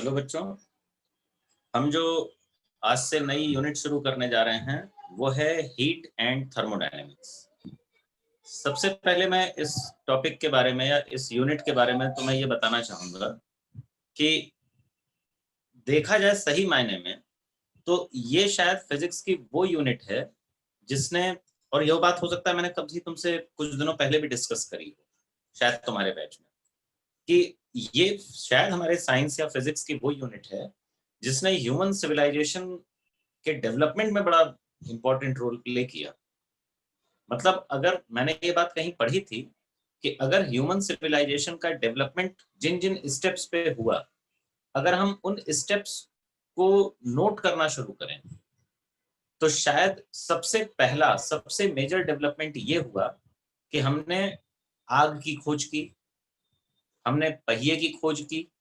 Hello बच्चों, हम जो आज से नई यूनिट शुरू करने जा रहे हैं वो है हीट एंड थर्मोडायनेमिक्स। सबसे पहले मैं इस टॉपिक के बारे में या इस यूनिट के बारे में तुम्हें ये बताना चाहूँगा कि देखा जाए सही मायने में तो ये शायद फिजिक्स की वो यूनिट है जिसने, और यह बात हो सकता है मैंने कभी तुमसे कुछ दिनों पहले भी डिस्कस करी हो शायद तुम्हारे बैच में, कि ये शायद हमारे साइंस या फिजिक्स की वो यूनिट है जिसने ह्यूमन सिविलाइजेशन के डेवलपमेंट में बड़ा इंपॉर्टेंट रोल प्ले किया। मतलब अगर मैंने ये बात कहीं पढ़ी थी कि अगर ह्यूमन सिविलाइजेशन का डेवलपमेंट जिन जिन स्टेप्स पे हुआ, अगर हम उन स्टेप्स को नोट करना शुरू करें तो शायद सबसे पहला सबसे मेजर डेवलपमेंट ये हुआ कि हमने आग की खोज की, हमने पहिए की खोज की,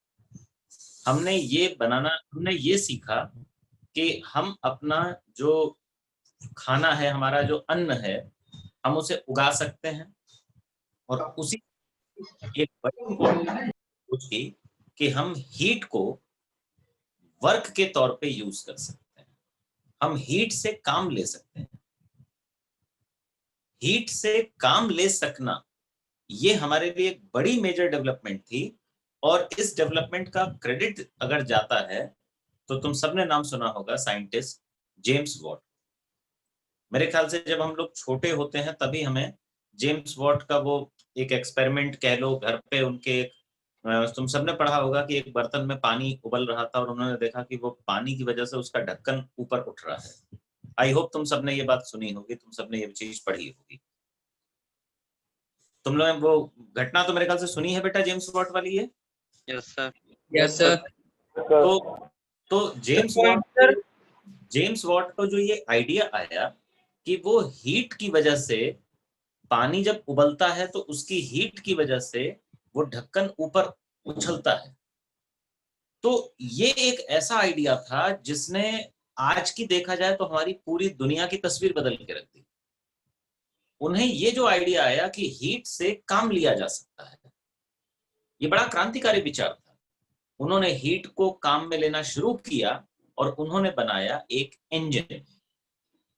हमने ये सीखा कि हम अपना जो खाना है, हमारा जो अन्न है, हम उसे उगा सकते हैं। और उसी एक बड़ी इंपॉर्टेंट खोज की कि हम हीट को वर्क के तौर पे यूज कर सकते हैं, हम हीट से काम ले सकते हैं। हीट से काम ले सकना ये हमारे लिए एक बड़ी मेजर डेवलपमेंट थी। और इस डेवलपमेंट का क्रेडिट अगर जाता है तो तुम सबने नाम सुना होगा साइंटिस्ट जेम्स वॉट। मेरे ख्याल से जब हम लोग छोटे होते हैं तभी हमें जेम्स वॉट का वो एक एक्सपेरिमेंट कह लो, घर पे उनके तुम सबने पढ़ा होगा कि एक बर्तन में पानी उबल रहा था और उन्होंने देखा कि वो पानी की वजह से उसका ढक्कन ऊपर उठ रहा है। आई होप तुम सबने ये बात सुनी होगी, तुम सबने ये चीज पढ़ी होगी। तुम लोग वो घटना तो मेरे ख्याल से सुनी है बेटा, जेम्स वॉट वाली है। Yes sir. Yes sir. तो जेम्स वॉट को जो ये आइडिया आया कि वो हीट की वजह से, पानी जब उबलता है तो उसकी हीट की वजह से वो ढक्कन ऊपर उछलता है। तो ये एक ऐसा आइडिया था जिसने आज की देखा जाए तो हमारी पूरी दुनिया की तस्वीर बदल के रख दी। उन्हें ये जो आइडिया आया कि हीट से काम लिया जा सकता है, ये बड़ा क्रांतिकारी विचार था। उन्होंने हीट को काम में लेना शुरू किया और उन्होंने बनाया एक इंजन।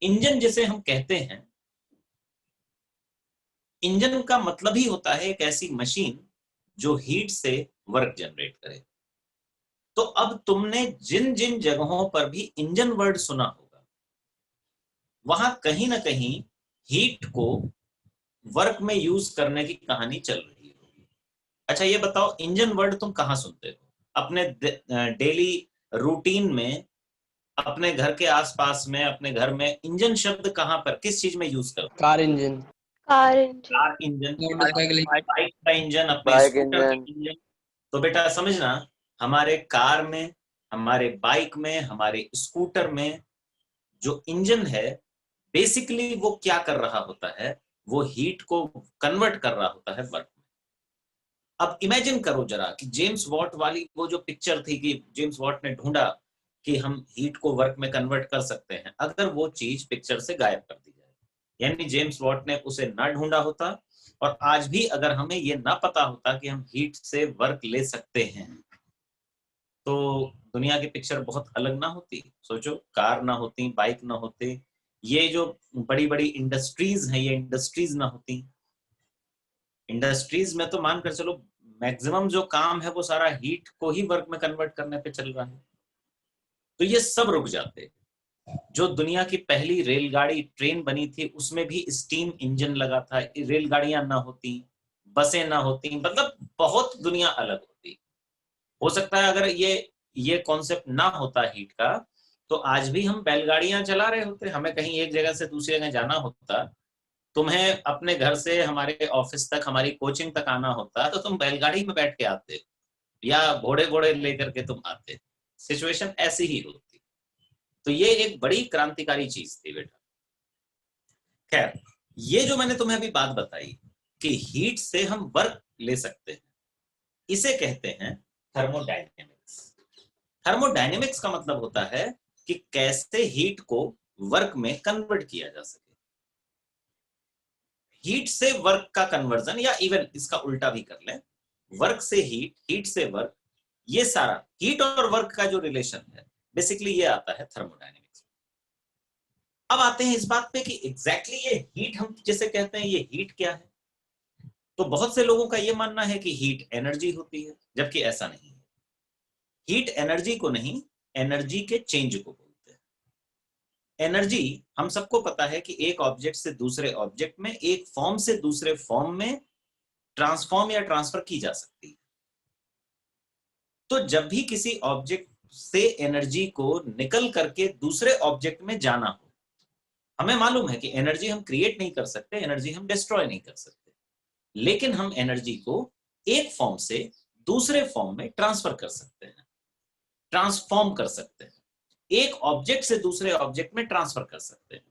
इंजन जिसे हम कहते हैं, इंजन का मतलब ही होता है एक ऐसी मशीन जो हीट से वर्क जनरेट करे। तो अब तुमने जिन जिन जगहों पर भी इंजन वर्ड सुना होगा वहां कहीं ना कहीं हीट को वर्क में यूज करने की कहानी चल रही होगी। अच्छा ये बताओ, इंजन वर्ड तुम कहां सुनते हो अपने डेली रूटीन में, अपने घर के आसपास में, अपने घर में इंजन शब्द कहां पर किस चीज में यूज करते हो? Car engine, car engine, motorcycle, bike का इंजन, अपने स्कूटर का इंजन। तो बेटा समझना, हमारे कार में, हमारे बाइक में, हमारे स्कूटर में जो इंजन है बेसिकली वो क्या कर रहा होता है, वो हीट को कन्वर्ट कर रहा होता है वर्क में। अब इमेजिन करो जरा कि जेम्स वॉट वाली वो जो पिक्चर थी कि जेम्स वॉट ने ढूंढा कि हम हीट को वर्क में कन्वर्ट कर सकते हैं, अगर वो चीज पिक्चर से गायब कर दी जाए, यानी जेम्स वॉट ने उसे ना ढूंढा होता और आज भी अगर हमें ये ना पता होता कि हम हीट से वर्क ले सकते हैं, तो दुनिया की पिक्चर बहुत अलग ना होती। सोचो, कार ना होती, बाइक ना होते, ये जो बड़ी बड़ी इंडस्ट्रीज हैं ये इंडस्ट्रीज ना होती। इंडस्ट्रीज में तो मानकर चलो मैक्सिमम जो काम है वो सारा हीट को ही वर्क में कन्वर्ट करने पे चल रहा है, तो ये सब रुक जाते। जो दुनिया की पहली रेलगाड़ी ट्रेन बनी थी उसमें भी स्टीम इंजन लगा था, रेलगाड़ियां ना होती, बसें ना होती, मतलब बहुत दुनिया अलग होती। हो सकता है अगर ये कॉन्सेप्ट ना होता हीट का तो आज भी हम बैलगाड़ियां चला रहे होते, हमें कहीं एक जगह से दूसरी जगह जाना होता, तुम्हें अपने घर से हमारे ऑफिस तक, हमारी कोचिंग तक आना होता तो तुम बैलगाड़ी में बैठ के आते या घोड़े घोड़े लेकर के तुम आते। सिचुएशन ऐसी ही होती। तो ये एक बड़ी क्रांतिकारी चीज थी बेटा। खैर, ये जो मैंने तुम्हें अभी बात बताई कि हीट से हम वर्क ले सकते हैं, इसे कहते हैं थर्मोडायनेमिक्स। थर्मोडायनेमिक्स का मतलब होता है कि कैसे हीट को वर्क में कन्वर्ट किया जा सके। हीट से वर्क का कन्वर्जन, या इवन इसका उल्टा भी कर लें, वर्क से हीट, हीट से वर्क, ये सारा हीट और वर्क का जो रिलेशन है बेसिकली ये आता है थर्मोडायनेमिक्स। अब आते हैं इस बात पे कि एग्जैक्टली ये हीट हम जिसे कहते हैं ये हीट क्या है। तो बहुत से लोगों का ये मानना है कि हीट एनर्जी होती है, जबकि ऐसा नहीं है। हीट एनर्जी को नहीं, एनर्जी के चेंज को बोलते हैं। एनर्जी हम सबको पता है कि एक ऑब्जेक्ट से दूसरे ऑब्जेक्ट में, एक फॉर्म से दूसरे फॉर्म में ट्रांसफॉर्म या ट्रांसफर की जा सकती है। तो जब भी किसी ऑब्जेक्ट से एनर्जी को निकल करके दूसरे ऑब्जेक्ट में जाना हो, हमें मालूम है कि एनर्जी हम क्रिएट नहीं कर सकते, एनर्जी हम डिस्ट्रॉय नहीं कर सकते, लेकिन हम एनर्जी को एक फॉर्म से दूसरे फॉर्म में ट्रांसफर कर सकते हैं, ट्रांसफॉर्म कर सकते हैं, एक ऑब्जेक्ट से दूसरे ऑब्जेक्ट में ट्रांसफर कर सकते हैं।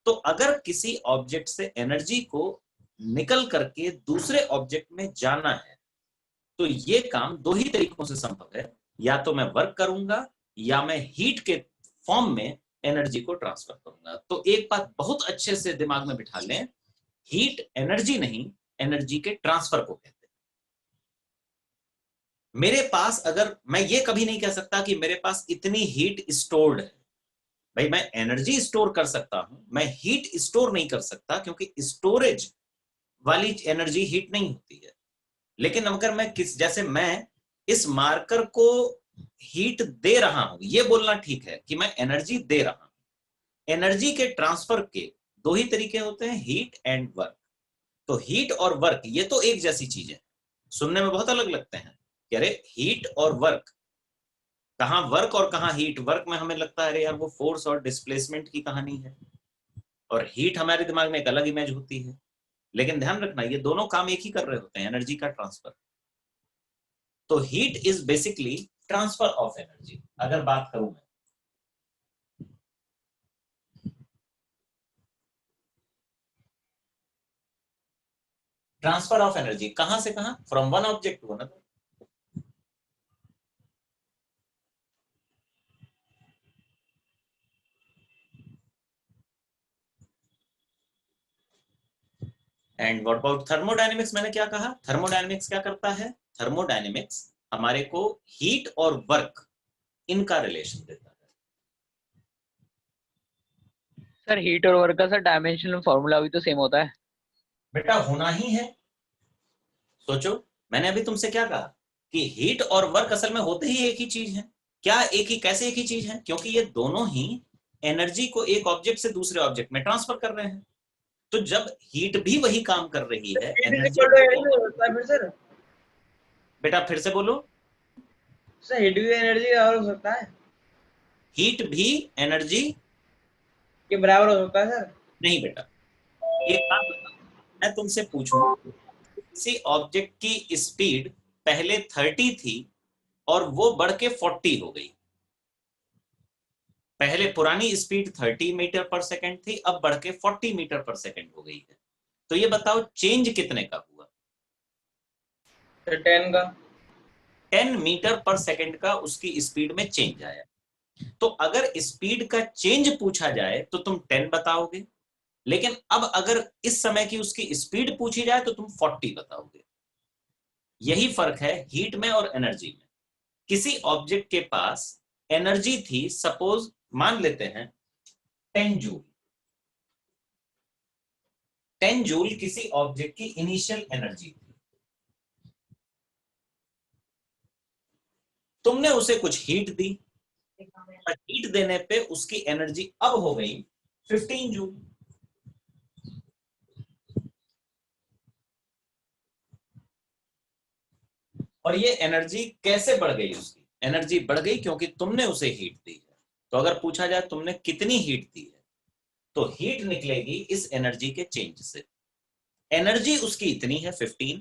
तो अगर किसी ऑब्जेक्ट से एनर्जी को निकल करके दूसरे ऑब्जेक्ट में जाना है तो ये काम दो ही तरीकों से संभव है, या तो मैं वर्क करूंगा या मैं हीट के फॉर्म में एनर्जी को ट्रांसफर करूंगा। तो एक बात बहुत अच्छे से दिमाग में बिठा लें, हीट एनर्जी नहीं, एनर्जी के ट्रांसफर को कहते हैं। मेरे पास, अगर मैं ये कभी नहीं कह सकता कि मेरे पास इतनी हीट स्टोर्ड है, भाई मैं एनर्जी स्टोर कर सकता हूं, मैं हीट स्टोर नहीं कर सकता, क्योंकि स्टोरेज वाली एनर्जी हीट नहीं होती है। लेकिन अगर मैं जैसे मैं इस मार्कर को हीट दे रहा हूं, ये बोलना ठीक है कि मैं एनर्जी दे रहा हूं। एनर्जी के ट्रांसफर के दो ही तरीके होते हैं, हीट एंड वर्क। तो हीट और वर्क ये तो एक जैसी चीज है, सुनने में बहुत अलग लगते हैं कि अरे हीट और वर्क, कहां वर्क और कहां हीट। वर्क में हमें लगता है अरे यार वो फोर्स और डिस्प्लेसमेंट की कहानी है, और हीट हमारे दिमाग में एक अलग इमेज होती है। लेकिन ध्यान रखना ये दोनों काम एक ही कर रहे होते हैं, एनर्जी का ट्रांसफर। तो heat is basically transfer of energy. अगर बात करूं मैं, ट्रांसफर ऑफ एनर्जी कहां से कहां, from one object to another. And what about thermodynamics, मैंने क्या कहा, थर्मोडायनेमिक्स क्या करता है, थर्मोडायनेमिक्स हमारे को हीट और वर्क इनका रिलेशन देता है। सर हीट और वर्क का सर डायमेंशनल फॉर्मूला भी तो सेम होता है। बेटा होना ही है। सोचो, मैंने अभी तुमसे क्या कहा कि हीट और वर्क असल में होते ही एक ही चीज है। क्या एक ही, कैसे एक ही चीज है, क्योंकि ये दोनों ही एनर्जी को एक ऑब्जेक्ट से दूसरे ऑब्जेक्ट में ट्रांसफर कर रहे हैं। तो जब हीट भी वही काम कर रही है, एनर्जी फिर सर बेटा फिर से बोलो। सर हीट भी एनर्जी और हो सकता है, हीट भी एनर्जी के बराबर हो सकता है सर। नहीं बेटा, एक बात बताओ, मैं तुमसे पूछूं किसी ऑब्जेक्ट की स्पीड पहले 30 थी और वो बढ़ के 40 हो गई। पहले पुरानी स्पीड 30 मीटर पर सेकंड थी, अब बढ़ के 40 मीटर पर सेकंड हो गई है। तो ये बताओ चेंज कितने का हुआ। सर 10 का। 10 मीटर पर सेकंड का उसकी स्पीड में चेंज आया। तो अगर स्पीड का चेंज पूछा जाए तो तुम 10 बताओगे, लेकिन अब अगर इस समय की उसकी स्पीड पूछी जाए तो तुम 40 बताओगे। यही फर्क है हीट में और एनर्जी में। किसी ऑब्जेक्ट के पास एनर्जी थी, सपोज मान लेते हैं 10 जूल। 10 जूल किसी ऑब्जेक्ट की इनिशियल एनर्जी थी। तुमने उसे कुछ हीट दी, हीट देने पे उसकी एनर्जी अब हो गई 15 जूल। और ये एनर्जी कैसे बढ़ गई, उसकी एनर्जी बढ़ गई क्योंकि तुमने उसे हीट दी है। तो अगर पूछा जाए तुमने कितनी हीट दी है, तो हीट निकलेगी इस एनर्जी के चेंज से। एनर्जी उसकी इतनी है 15,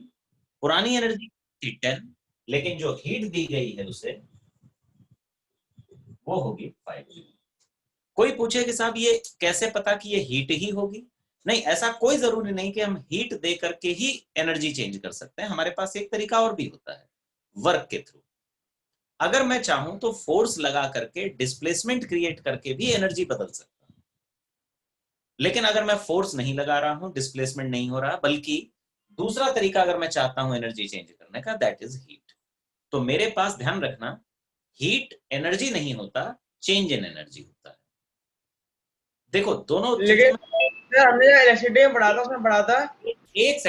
पुरानी एनर्जी थी 10, लेकिन जो हीट दी गई है उसे वो होगी 5 जूल। कोई पूछे कि साहब ये कैसे पता कि ये हीट ही होगी, नहीं, ऐसा कोई जरूरी नहीं कि हम हीट दे करके ही एनर्जी चेंज कर सकते हैं। हमारे पास एक तरीका और भी होता है, वर्क के थ्रू। अगर मैं चाहूं तो फोर्स लगा करके, डिस्प्लेसमेंट क्रिएट करके भी एनर्जी बदल सकता हूं। लेकिन अगर मैं फोर्स नहीं लगा रहा हूं, डिस्प्लेसमेंट नहीं हो रहा, बल्कि दूसरा तरीका अगर मैं चाहता हूं एनर्जी चेंज करने का, दैट इज हीट। तो मेरे पास ध्यान रखना, हीट एनर्जी नहीं होता, चेंज इन एनर्जी होता है। देखो दोनों चीजों लेकिन सर हमने इलेक्ट्रिसिटी में पढ़ा था, उसमें पढ़ा था। एक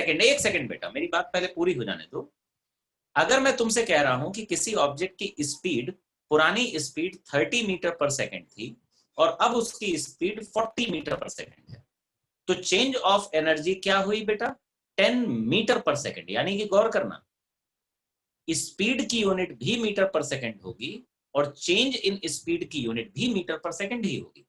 सेकंड बेटा, मेरी बात पहले पूरी हो जाने दो। अगर मैं तुमसे कह रहा हूं कि किसी ऑब्जेक्ट की स्पीड, पुरानी स्पीड 30 मीटर पर सेकंड थी और अब उसकी स्पीड 40 मीटर पर सेकंड है, तो चेंज ऑफ एनर्जी क्या हुई बेटा? 10 मीटर पर सेकंड। यानी कि गौर करना, स्पीड की यूनिट भी मीटर पर सेकंड होगी और चेंज इन स्पीड की यूनिट भी मीटर पर सेकंड ही होगी।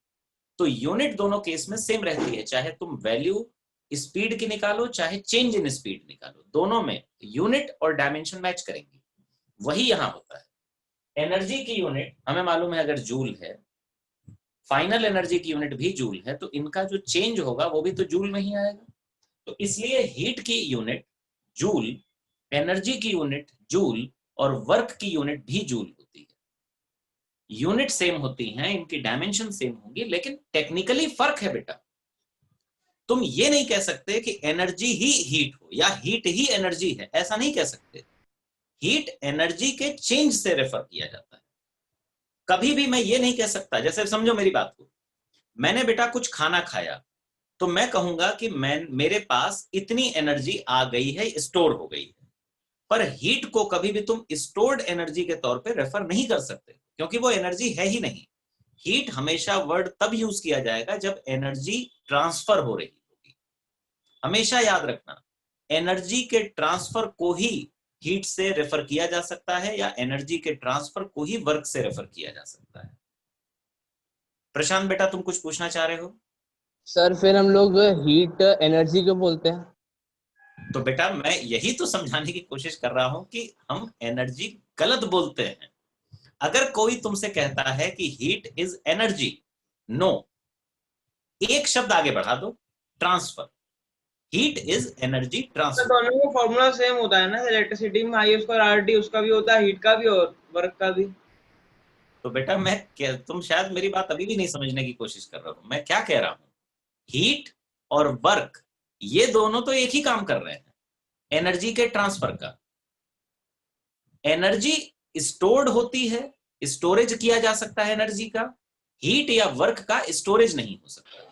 तो यूनिट दोनों केस में सेम रहती है, चाहे तुम वैल्यू स्पीड की निकालो चाहे चेंज इन स्पीड निकालो, दोनों में यूनिट और डायमेंशन मैच करेंगी। वही यहां होता है। एनर्जी की यूनिट हमें मालूम है, अगर जूल है, फाइनल एनर्जी की यूनिट भी जूल है, तो इनका जो चेंज होगा वो भी तो जूल में ही आएगा। तो इसलिए हीट की यूनिट जूल, एनर्जी की यूनिट जूल और वर्क की यूनिट भी जूल होती है। यूनिट सेम होती हैं, इनकी डायमेंशन सेम होंगी, लेकिन टेक्निकली फर्क है बेटा। तुम ये नहीं कह सकते कि एनर्जी ही हीट हो या हीट ही एनर्जी है, ऐसा नहीं कह सकते। हीट एनर्जी के चेंज से रेफर किया जाता है। कभी भी मैं ये नहीं कह सकता, जैसे समझो मेरी बात को, मैंने बेटा कुछ खाना खाया तो मैं कहूंगा कि मेरे पास इतनी एनर्जी आ गई है, स्टोर हो गई है। पर हीट को कभी भी तुम स्टोर्ड एनर्जी के तौर पे रेफर नहीं कर सकते, क्योंकि वो एनर्जी है ही नहीं। हीट हमेशा वर्ड तब यूज किया जाएगा जब एनर्जी ट्रांसफर हो रही होगी। हमेशा याद रखना, एनर्जी के ट्रांसफर को ही हीट से रेफर किया जा सकता है या एनर्जी के ट्रांसफर को ही वर्क से रेफर किया जा सकता है। प्रशांत बेटा, तुम कुछ पूछना चाह रहे हो? सर फिर हम लोग हीट एनर्जी क्यों बोलते हैं? तो बेटा मैं यही तो समझाने की कोशिश कर रहा हूं कि हम एनर्जी गलत बोलते हैं। अगर कोई तुमसे कहता है कि हीट इज एनर्जी, नो, एक शब्द आगे बढ़ा दो, ट्रांसफर। हीट इज एनर्जी तो ट्रांसफर। दोनों का फॉर्मूला सेम होता है ना, इलेक्ट्रिसिटी में आई स्क्वायर आर टी उसका भी होता है, हीट का भी और वर्क का भी। तो बेटा तुम शायद मेरी बात अभी भी नहीं समझने की कोशिश कर रहे हो। मैं क्या कह रहा हूं, हीट और वर्क ये दोनों तो एक ही काम कर रहे हैं, एनर्जी के ट्रांसफर का। एनर्जी स्टोर्ड होती है, स्टोरेज किया जा सकता है एनर्जी का। हीट या वर्क का स्टोरेज नहीं हो सकता।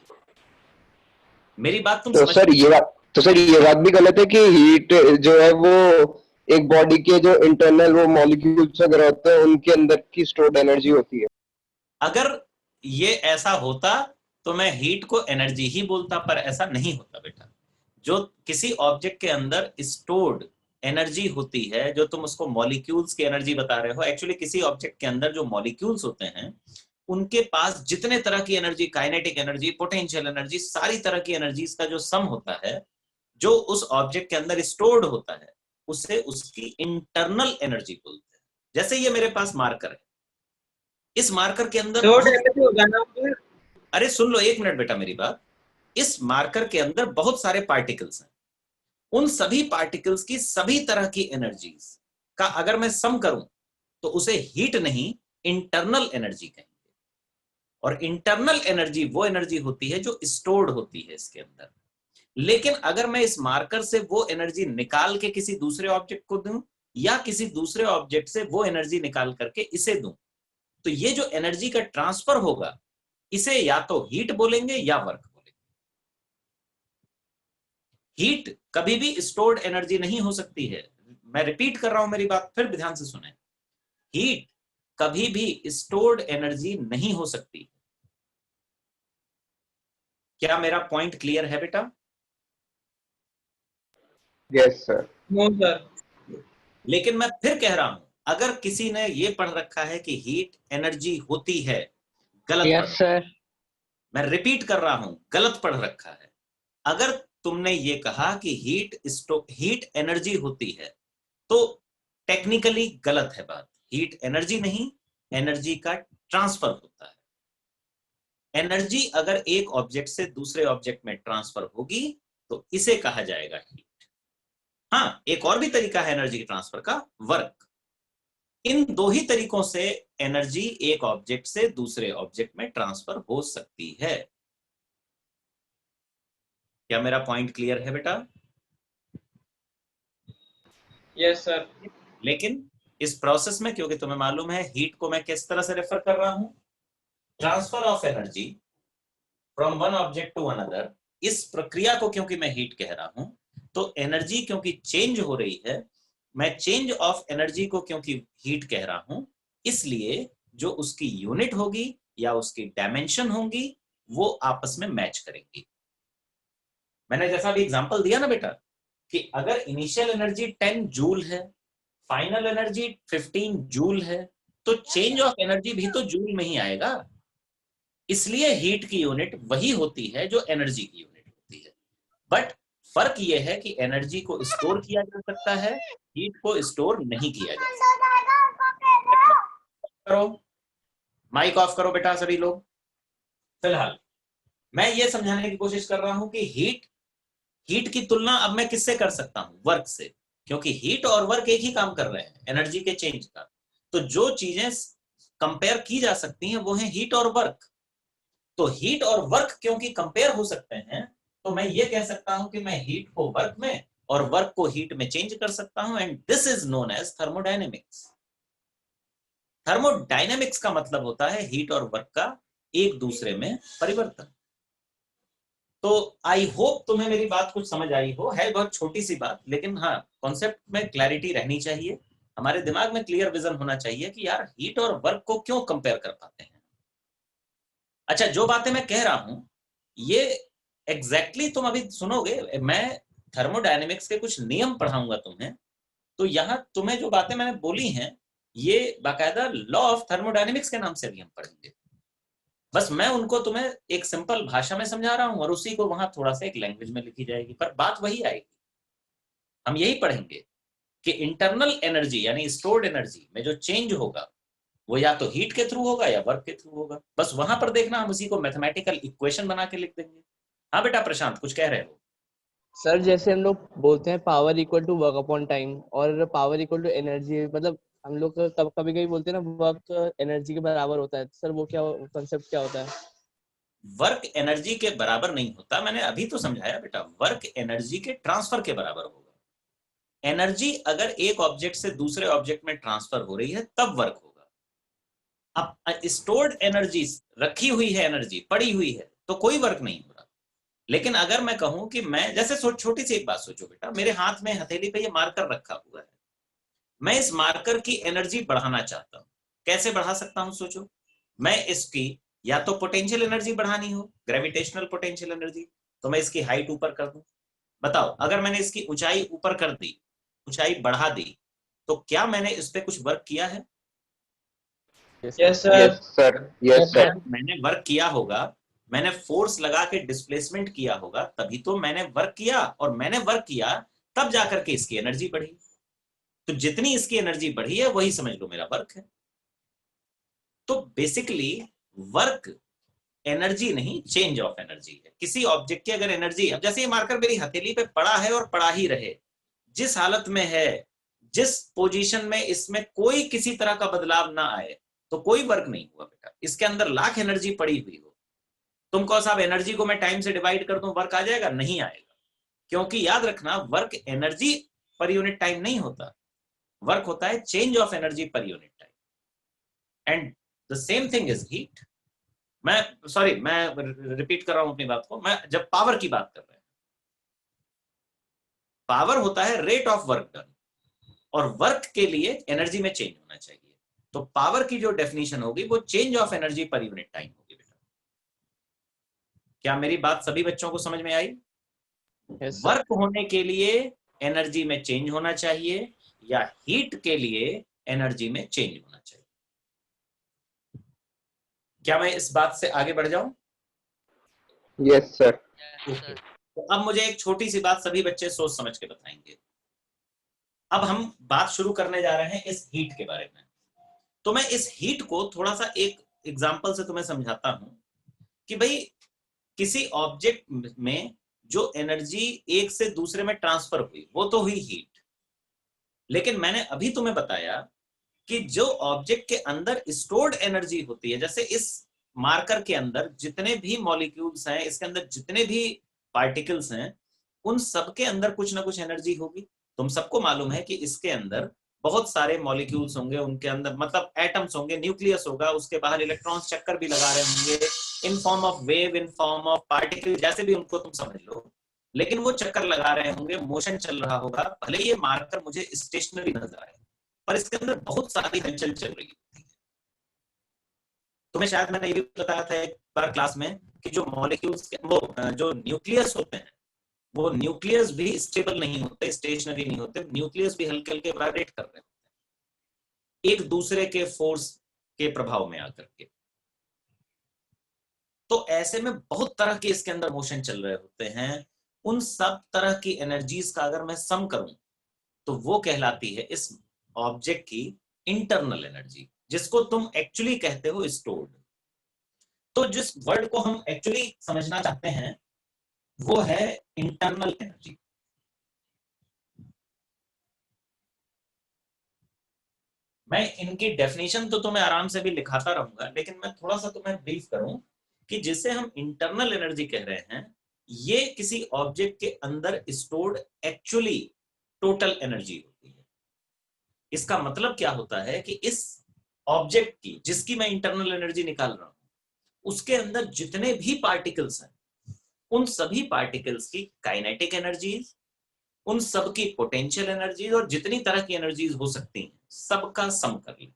मेरी बात तुम तो समझ? सर ये बात भी गलत है कि हीट जो है वो एक बॉडी के जो इंटरनल वो मॉलिक्यूल्स वगैरह होते हैं उनके अंदर की स्टोर्ड एनर्जी होती है। अगर ये ऐसा होता तो मैं हीट को एनर्जी ही बोलता, पर ऐसा नहीं होता बेटा। जो किसी ऑब्जेक्ट के अंदर स्टोर्ड एनर्जी होती है, जो तुम उसको मॉलिक्यूल्स की एनर्जी बता रहे हो, एक्चुअली किसी ऑब्जेक्ट के अंदर जो मॉलिक्यूल्स होते हैं उनके पास जितने तरह की energy, kinetic energy, potential energy, सारी तरह की एनर्जीज का जो सम होता है, जो उस ऑब्जेक्ट के अंदर स्टोर्ड होता है, उसे उसकी इंटरनल एनर्जी बोलते हैं। जैसे ये मेरे पास मार्कर है, इस मार्कर के अंदर तो बहुत, टेम्परेचर होगा ना उसमें। अरे सुन लो एक मिनट बेटा मेरी बात। इस मार्कर के अंदर बहुत सारे पार्टिकल्स हैं, उन सभी पार्टिकल्स की सभी तरह की एनर्जीज का अगर मैं सम करूं तो उसे हीट नहीं, इंटरनल एनर्जी कहेंगे। और इंटरनल एनर्जी वो एनर्जी होती है जो स्टोर्ड होती है इसके अंदर। लेकिन अगर मैं इस मार्कर से वो एनर्जी निकाल के किसी दूसरे ऑब्जेक्ट को दूं या किसी दूसरे ऑब्जेक्ट से वो एनर्जी निकाल करके इसे दूं, तो ये जो एनर्जी का ट्रांसफर होगा इसे या तो हीट बोलेंगे या वर्क बोलेंगे। हीट कभी भी स्टोर्ड एनर्जी नहीं हो सकती है। मैं रिपीट कर रहा हूं, मेरी बात फिर ध्यान से सुने। हीट कभी भी स्टोर्ड एनर्जी नहीं हो सकती। क्या मेरा पॉइंट क्लियर है बेटा? Yes sir. No sir. लेकिन मैं फिर कह रहा हूं, अगर किसी ने ये पढ़ रखा है कि हीट एनर्जी होती है, गलत पढ़, यस सर। मैं रिपीट कर रहा हूं, गलत पढ़ रखा है। अगर तुमने ये कहा कि हीट एनर्जी होती है, तो टेक्निकली गलत है बात। हीट एनर्जी नहीं, एनर्जी का ट्रांसफर होता है। एनर्जी अगर एक ऑब्जेक्ट से दूसरे ऑब्जेक्ट में ट्रांसफर होगी तो इसे कहा जाएगा हीट। हाँ, एक और भी तरीका है एनर्जी ट्रांसफर का, वर्क। इन दो ही तरीकों से एनर्जी एक ऑब्जेक्ट से दूसरे ऑब्जेक्ट में ट्रांसफर हो सकती है। क्या मेरा पॉइंट क्लियर है बेटा? Yes sir. लेकिन इस प्रोसेस में, क्योंकि तुम्हें मालूम है हीट को मैं किस तरह से रेफर कर रहा हूं, transfer of energy from one object to another, इस प्रक्रिया को क्योंकि मैं हीट कह रहा हूं, तो एनर्जी क्योंकि चेंज हो रही है, मैं चेंज ऑफ एनर्जी को क्योंकि हीट कह रहा हूं, इसलिए जो उसकी यूनिट होगी या उसकी डायमेंशन होंगी वो आपस में मैच करेंगी। मैंने जैसा भी एग्जांपल दिया ना बेटा, कि अगर इनिशियल एनर्जी 10 जूल है, फाइनल एनर्जी 15 जूल है, तो चेंज ऑफ एनर्जी भी तो जूल में ही आएगा। इसलिए हीट की यूनिट वही होती है जो एनर्जी की यूनिट होती है, बट फर्क ये है कि एनर्जी को स्टोर किया जा सकता है, हीट को स्टोर नहीं किया जा सकता। करो, माइक ऑफ करो बेटा सभी लोग। फिलहाल मैं ये समझाने की कोशिश कर रहा हूं कि हीट की तुलना अब मैं किससे कर सकता हूं, वर्क से, क्योंकि हीट और वर्क एक ही काम कर रहे हैं एनर्जी के चेंज का। तो जो चीजें कंपेयर की जा सकती हैं वो है हीट और वर्क। तो हीट और वर्क क्योंकि कंपेयर हो सकते हैं, तो मैं ये कह सकता हूं कि मैं हीट को वर्क में और वर्क को हीट में चेंज कर सकता हूं, and this is known as thermodynamics. Thermodynamics का मतलब होता है हीट और वर्क का एक दूसरे में परिवर्तन। तो आई होप तुम्हें मेरी बात कुछ समझ आई हो, है बहुत छोटी सी बात, लेकिन हाँ कॉन्सेप्ट में क्लैरिटी रहनी चाहिए, हमारे दिमाग में क्लियर विजन होना चाहिए कि यार हीट और वर्क को क्यों कंपेयर कर पाते हैं। अच्छा, जो बातें मैं कह रहा हूं ये एग्जैक्टली तुम अभी सुनोगे, मैं थर्मोडायनेमिक्स के कुछ नियम पढ़ाऊंगा तुम्हें, तो यहाँ तुम्हें जो बातें मैंने बोली हैं ये बाकायदा लॉ ऑफ थर्मोडायनेमिक्स के नाम से भी हम पढ़ेंगे। बस मैं उनको तुम्हें एक सिंपल भाषा में समझा रहा हूं और उसी को वहां थोड़ा सा एक लैंग्वेज में लिखी जाएगी, पर बात वही आएगी। हम यही पढ़ेंगे कि इंटरनल एनर्जी यानी स्टोर्ड एनर्जी में जो चेंज होगा वो या तो हीट के थ्रू होगा या वर्क के थ्रू होगा। बस वहां पर देखना, हम उसी को मैथमेटिकल इक्वेशन बना के लिख देंगे। हाँ बेटा प्रशांत कुछ कह रहे हो? सर जैसे हम लोग बोलते हैं power equal to work upon time और पावर इक्वल टू एनर्जी, मतलब हम लोग कभी कभी बोलते हैं ना वर्क एनर्जी के बराबर होता है, सर वो क्या कंसेप्ट क्या होता है? वर्क एनर्जी के बराबर नहीं होता, मैंने अभी तो समझाया बेटा, वर्क एनर्जी के ट्रांसफर के बराबर होगा। एनर्जी अगर एक ऑब्जेक्ट से दूसरे ऑब्जेक्ट में ट्रांसफर हो रही है तब वर्क होगा। अब स्टोर्ड एनर्जी, रखी हुई है एनर्जी, पड़ी हुई है, तो कोई वर्क नहीं हो रहा। लेकिन अगर मैं कहूं कि मैं, जैसे छोटी सी एक बात सोचो बेटा, मेरे हाथ में हथेली पे ये मार्कर रखा हुआ है, मैं इस मार्कर की एनर्जी बढ़ाना चाहता हूं, कैसे बढ़ा सकता हूं सोचो? मैं इसकी या तो पोटेंशियल एनर्जी बढ़ानी हो, ग्रेविटेशनल पोटेंशियल एनर्जी, तो मैं इसकी हाइट ऊपर कर दूं। बताओ, अगर मैंने इसकी ऊंचाई ऊपर कर दी, ऊंचाई बढ़ा दी, तो क्या मैंने इस पे कुछ वर्क किया है? Yes yes sir. Sir, yes sir. मैंने वर्क किया होगा, मैंने फोर्स लगा के डिस्प्लेसमेंट किया होगा, तभी तो मैंने वर्क किया, और मैंने वर्क किया तब जाकर के इसकी एनर्जी बढ़ी। तो जितनी इसकी एनर्जी बढ़ी है वही समझ लो मेरा वर्क है। तो बेसिकली वर्क एनर्जी नहीं, चेंज ऑफ एनर्जी है। किसी ऑब्जेक्ट की अगर एनर्जी, अब जैसे ये मार्कर मेरी हथेली पे पड़ा है और पड़ा ही रहे, जिस हालत में है, जिस पोजीशन में, इसमें कोई किसी तरह का बदलाव ना आए, तो कोई वर्क नहीं हुआ बेटा। इसके अंदर लाख एनर्जी पड़ी हुई हो, तुम कहो साहब एनर्जी को मैं टाइम से डिवाइड कर दूं वर्क आ जाएगा? नहीं आएगा, क्योंकि याद रखना work energy per unit time नहीं होता, वर्क होता है change of energy per unit time, and the same thing is heat. मैं रिपीट कर रहा हूं अपनी बात को। मैं जब पावर की बात कर रहे हैं, पावर होता है रेट ऑफ वर्क डन, और वर्क के लिए एनर्जी में चेंज होना चाहिए। तो पावर की जो डेफिनेशन होगी वो change of energy per unit time होगी बेटा। क्या मेरी बात सभी बच्चों को समझ में आई? Yes, वर्क होने के लिए एनर्जी में चेंज होना चाहिए, या हीट के लिए एनर्जी में चेंज होना चाहिए। क्या मैं इस बात से आगे बढ़ जाऊं? Yes sir. ओके, तो अब मुझे एक छोटी सी बात सभी बच्चे सोच समझ के बताएंगे। अब हम बात शुरू करने जा रहे हैं इस हीट के बारे में। तो मैं इस हीट को थोड़ा सा एक एग्जांपल से तुम्हें समझाता हूं कि भाई किसी ऑब्जेक्ट में जो एनर्जी एक से दूसरे में ट्रांसफर हुई वो तो हुई हीट, लेकिन मैंने अभी तुम्हें बताया कि जो ऑब्जेक्ट के अंदर स्टोर्ड एनर्जी होती है, जैसे इस मार्कर के अंदर जितने भी मॉलिक्यूल्स हैं, इसके अंदर जितने भी पार्टिकल्स हैं, उन सबके अंदर कुछ ना कुछ एनर्जी होगी। तुम सबको मालूम है कि इसके अंदर बहुत सारे मॉलिक्यूल्स होंगे उनके अंदर, मतलब एटम्स होंगे, न्यूक्लियस होगा, उसके बाहर इलेक्ट्रॉन्स चक्कर भी लगा रहे होंगे in form of wave, in form of particle, जैसे भी उनको तुम समझ लो, लेकिन वो चक्कर लगा रहे होंगे, मोशन चल रहा होगा। भले ये मार्कर मुझे स्टेशनरी नजर आए, पर इसके अंदर बहुत सारी हलचल चल रही होती है। तुम्हें शायद मैंने ये भी बताया था एक बार क्लास में कि जो मॉलिक्यूल्स, वो जो न्यूक्लियस होते हैं, वो न्यूक्लियस भी स्टेबल नहीं होते, स्टेशनरी नहीं होते, न्यूक्लियस भी हल्के हल्के वाइब्रेट कर रहे होते हैं एक दूसरे के फोर्स के प्रभाव में आकर के। तो ऐसे में बहुत तरह के इसके अंदर मोशन चल रहे होते हैं। उन सब तरह की एनर्जीज का अगर मैं सम करूं तो वो कहलाती है इस ऑब्जेक्ट की इंटरनल एनर्जी, जिसको तुम एक्चुअली कहते हो स्टोर्ड। तो जिस वर्ड को हम एक्चुअली समझना चाहते हैं वो है इंटरनल एनर्जी। मैं इनकी डेफिनेशन तो तुम्हें आराम से भी लिखाता रहूंगा, लेकिन मैं थोड़ा सा तुम्हें ब्रीफ करूं कि जिसे हम इंटरनल एनर्जी कह रहे हैं, ये किसी ऑब्जेक्ट के अंदर स्टोर्ड एक्चुअली टोटल एनर्जी होती है। इसका मतलब क्या होता है कि इस ऑब्जेक्ट की, जिसकी मैं इंटरनल एनर्जी निकाल रहा हूं, उसके अंदर जितने भी पार्टिकल्स हैं, उन सभी पार्टिकल्स की काइनेटिक एनर्जीज, उन सब की पोटेंशियल एनर्जीज, और जितनी तरह की एनर्जीज हो सकती हैं सबका सम कर ले,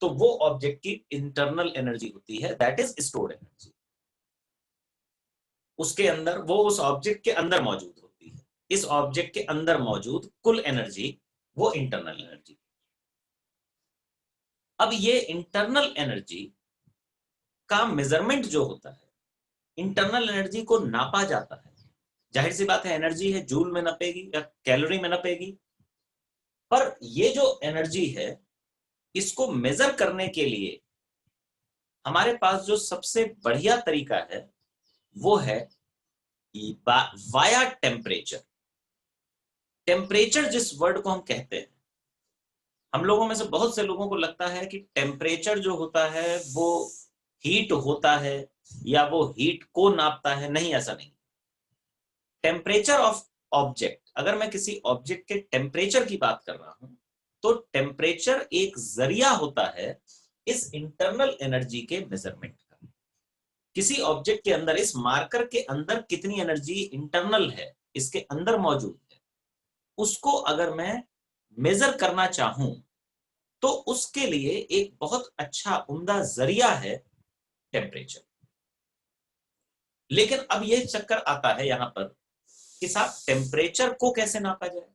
तो वो ऑब्जेक्ट की इंटरनल एनर्जी होती है, दैट इज स्टोर्ड एनर्जी। उसके अंदर वो उस ऑब्जेक्ट के अंदर मौजूद होती है। इस ऑब्जेक्ट के अंदर मौजूद कुल एनर्जी वो इंटरनल एनर्जी। अब ये इंटरनल एनर्जी का मेजरमेंट जो होता है, इंटरनल एनर्जी को नापा जाता है। जाहिर सी बात है एनर्जी है, जूल में नपेगी या कैलोरी में नपेगी, पर ये जो एनर्जी है इसको मेजर करने के लिए हमारे पास जो सबसे बढ़िया तरीका है वो है वाया टेम्परेचर। टेम्परेचर जिस वर्ड को हम कहते हैं, हम लोगों में से बहुत से लोगों को लगता है कि टेम्परेचर जो होता है वो हीट होता है या वो हीट को नापता है। नहीं, ऐसा नहीं। टेम्परेचर ऑफ ऑब्जेक्ट, अगर मैं किसी ऑब्जेक्ट के टेम्परेचर की बात कर रहा हूं तो टेम्परेचर एक जरिया होता है इस इंटरनल एनर्जी के मेजरमेंट का। किसी ऑब्जेक्ट के अंदर, इस मार्कर के अंदर कितनी एनर्जी इंटरनल है, इसके अंदर मौजूद है, उसको अगर मैं मेजर करना चाहूं तो उसके लिए एक बहुत अच्छा उम्दा जरिया है टेम्परेचर। लेकिन अब यह चक्कर आता है यहां पर कि साहब टेम्परेचर को कैसे नापा जाए।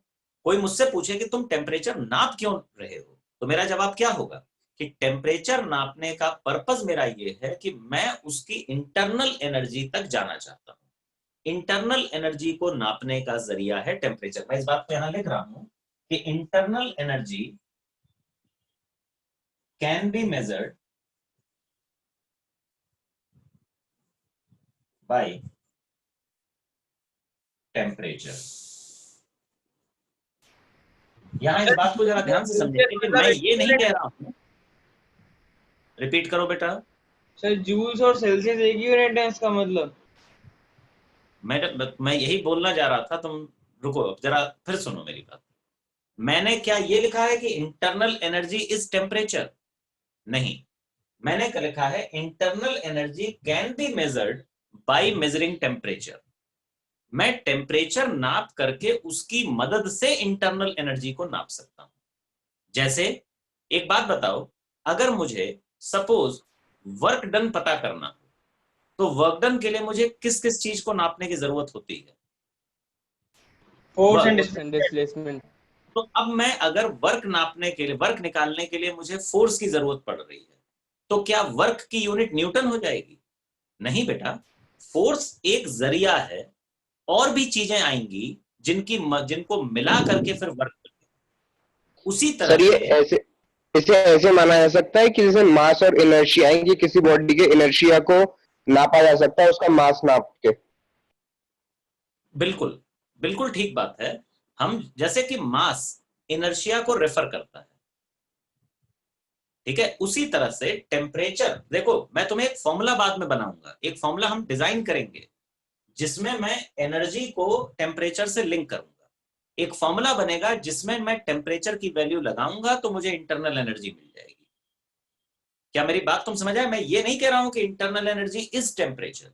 कोई मुझसे पूछे कि तुम टेम्परेचर नाप क्यों रहे हो, तो मेरा जवाब क्या होगा कि टेम्परेचर नापने का पर्पस मेरा ये है कि मैं उसकी इंटरनल एनर्जी तक जाना चाहता हूं। इंटरनल एनर्जी को नापने का जरिया है टेम्परेचर। मैं इस बात को यहां लिख रहा हूं कि internal energy can be measured by temperature. यहां इस बात को जरा ध्यान से समझिए कि मैं ये नहीं कह रहा हूं, रिपीट करो बेटा। सर जूल्स और सेल्सियस एक ही यूनिट है इसका मतलब? मैं यही बोलना जा रहा था, तुम रुको जरा फिर सुनो मेरी बात। मैंने क्या ये लिखा है कि इंटरनल एनर्जी इज टेम्परेचर? नहीं, मैंने क्या लिखा है, internal energy can be measured by measuring temperature. मैं टेम्परेचर नाप करके उसकी मदद से इंटरनल एनर्जी को नाप सकता हूं। जैसे एक बात बताओ, अगर मुझे सपोज वर्क डन पता करना हो तो वर्क डन के लिए मुझे किस किस चीज को नापने की जरूरत होती है? Force and force and displacement. तो अब मैं अगर वर्क नापने के लिए, वर्क निकालने के लिए मुझे फोर्स की जरूरत पड़ रही है, तो क्या वर्क की यूनिट न्यूटन हो जाएगी? नहीं बेटा, फोर्स एक जरिया है, और भी चीजें आएंगी जिनको मिला करके फिर वर्क करेंगे। उसी तरह सर ये से इसे ऐसे माना जा सकता है कि जैसे मास और इनर्शिया है कि किसी बॉडी के इनर्शिया को नापा जा सकता है उसका मास नाप के। बिल्कुल बिल्कुल ठीक बात है। हम जैसे कि मास इनर्शिया को रेफर करता है, ठीक है, उसी तरह से टेम्परेचर, देखो मैं तुम्हें एक फॉर्मूला बाद में बनाऊंगा, एक फॉर्मूला हम डिजाइन करेंगे जिसमें मैं एनर्जी को टेम्परेचर से लिंक करूंगा। एक फॉर्मूला बनेगा जिसमें मैं टेम्परेचर की वैल्यू लगाऊंगा तो मुझे इंटरनल एनर्जी मिल जाएगी। क्या मेरी बात तुम समझ आए? मैं ये नहीं कह रहा हूं कि इंटरनल एनर्जी इज टेम्परेचर,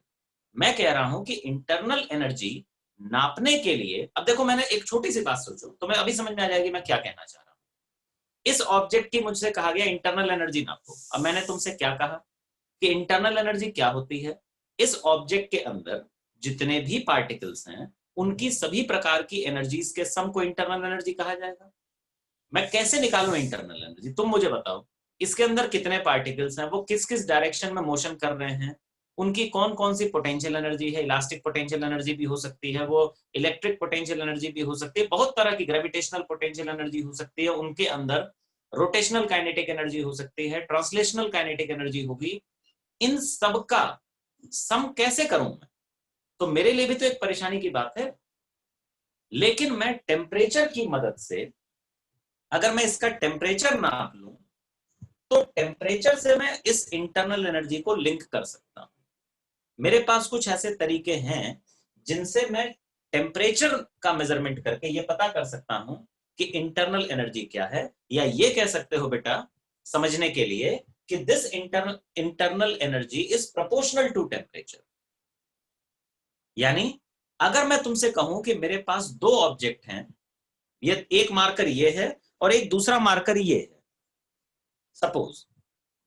मैं कह रहा हूं कि इंटरनल एनर्जी नापने के लिए, अब देखो मैंने एक छोटी सी बात सोचो तो मैं अभी समझ में आ जाएगी मैं क्या कहना चाह रहा हूं। इस ऑब्जेक्ट की मुझसे कहा गया इंटरनल एनर्जी नापो। अब मैंने तुमसे क्या कहा कि इंटरनल एनर्जी क्या होती है? इस ऑब्जेक्ट के अंदर जितने भी पार्टिकल्स हैं उनकी सभी प्रकार की एनर्जीज के सम को इंटरनल एनर्जी कहा जाएगा। मैं कैसे निकालूं इंटरनल एनर्जी? तुम मुझे बताओ, इसके अंदर कितने पार्टिकल्स हैं, वो किस किस डायरेक्शन में मोशन कर रहे हैं, उनकी कौन कौन सी पोटेंशियल एनर्जी है। इलास्टिक पोटेंशियल एनर्जी भी हो सकती है, वो इलेक्ट्रिक पोटेंशियल एनर्जी भी हो सकती है, बहुत तरह की ग्रेविटेशनल पोटेंशियल एनर्जी हो सकती है, उनके अंदर रोटेशनल काइनेटिक एनर्जी हो सकती है, ट्रांसलेशनल काइनेटिक एनर्जी होगी। इन सब का सम कैसे करूं मैं? तो मेरे लिए भी तो एक परेशानी की बात है। लेकिन मैं टेम्परेचर की मदद से अगर मैं इसका टेम्परेचर नाप लूं तो टेम्परेचर से मैं इस इंटरनल एनर्जी को लिंक कर सकता हूं। मेरे पास कुछ ऐसे तरीके हैं जिनसे मैं टेम्परेचर का मेजरमेंट करके ये पता कर सकता हूं कि इंटरनल एनर्जी क्या है। या ये कह सकते हो बेटा समझने के लिए कि this internal energy is proportional to temperature. यानी अगर मैं तुमसे कहूं कि मेरे पास दो ऑब्जेक्ट हैं, ये एक मार्कर ये है और एक दूसरा मार्कर ये है, सपोज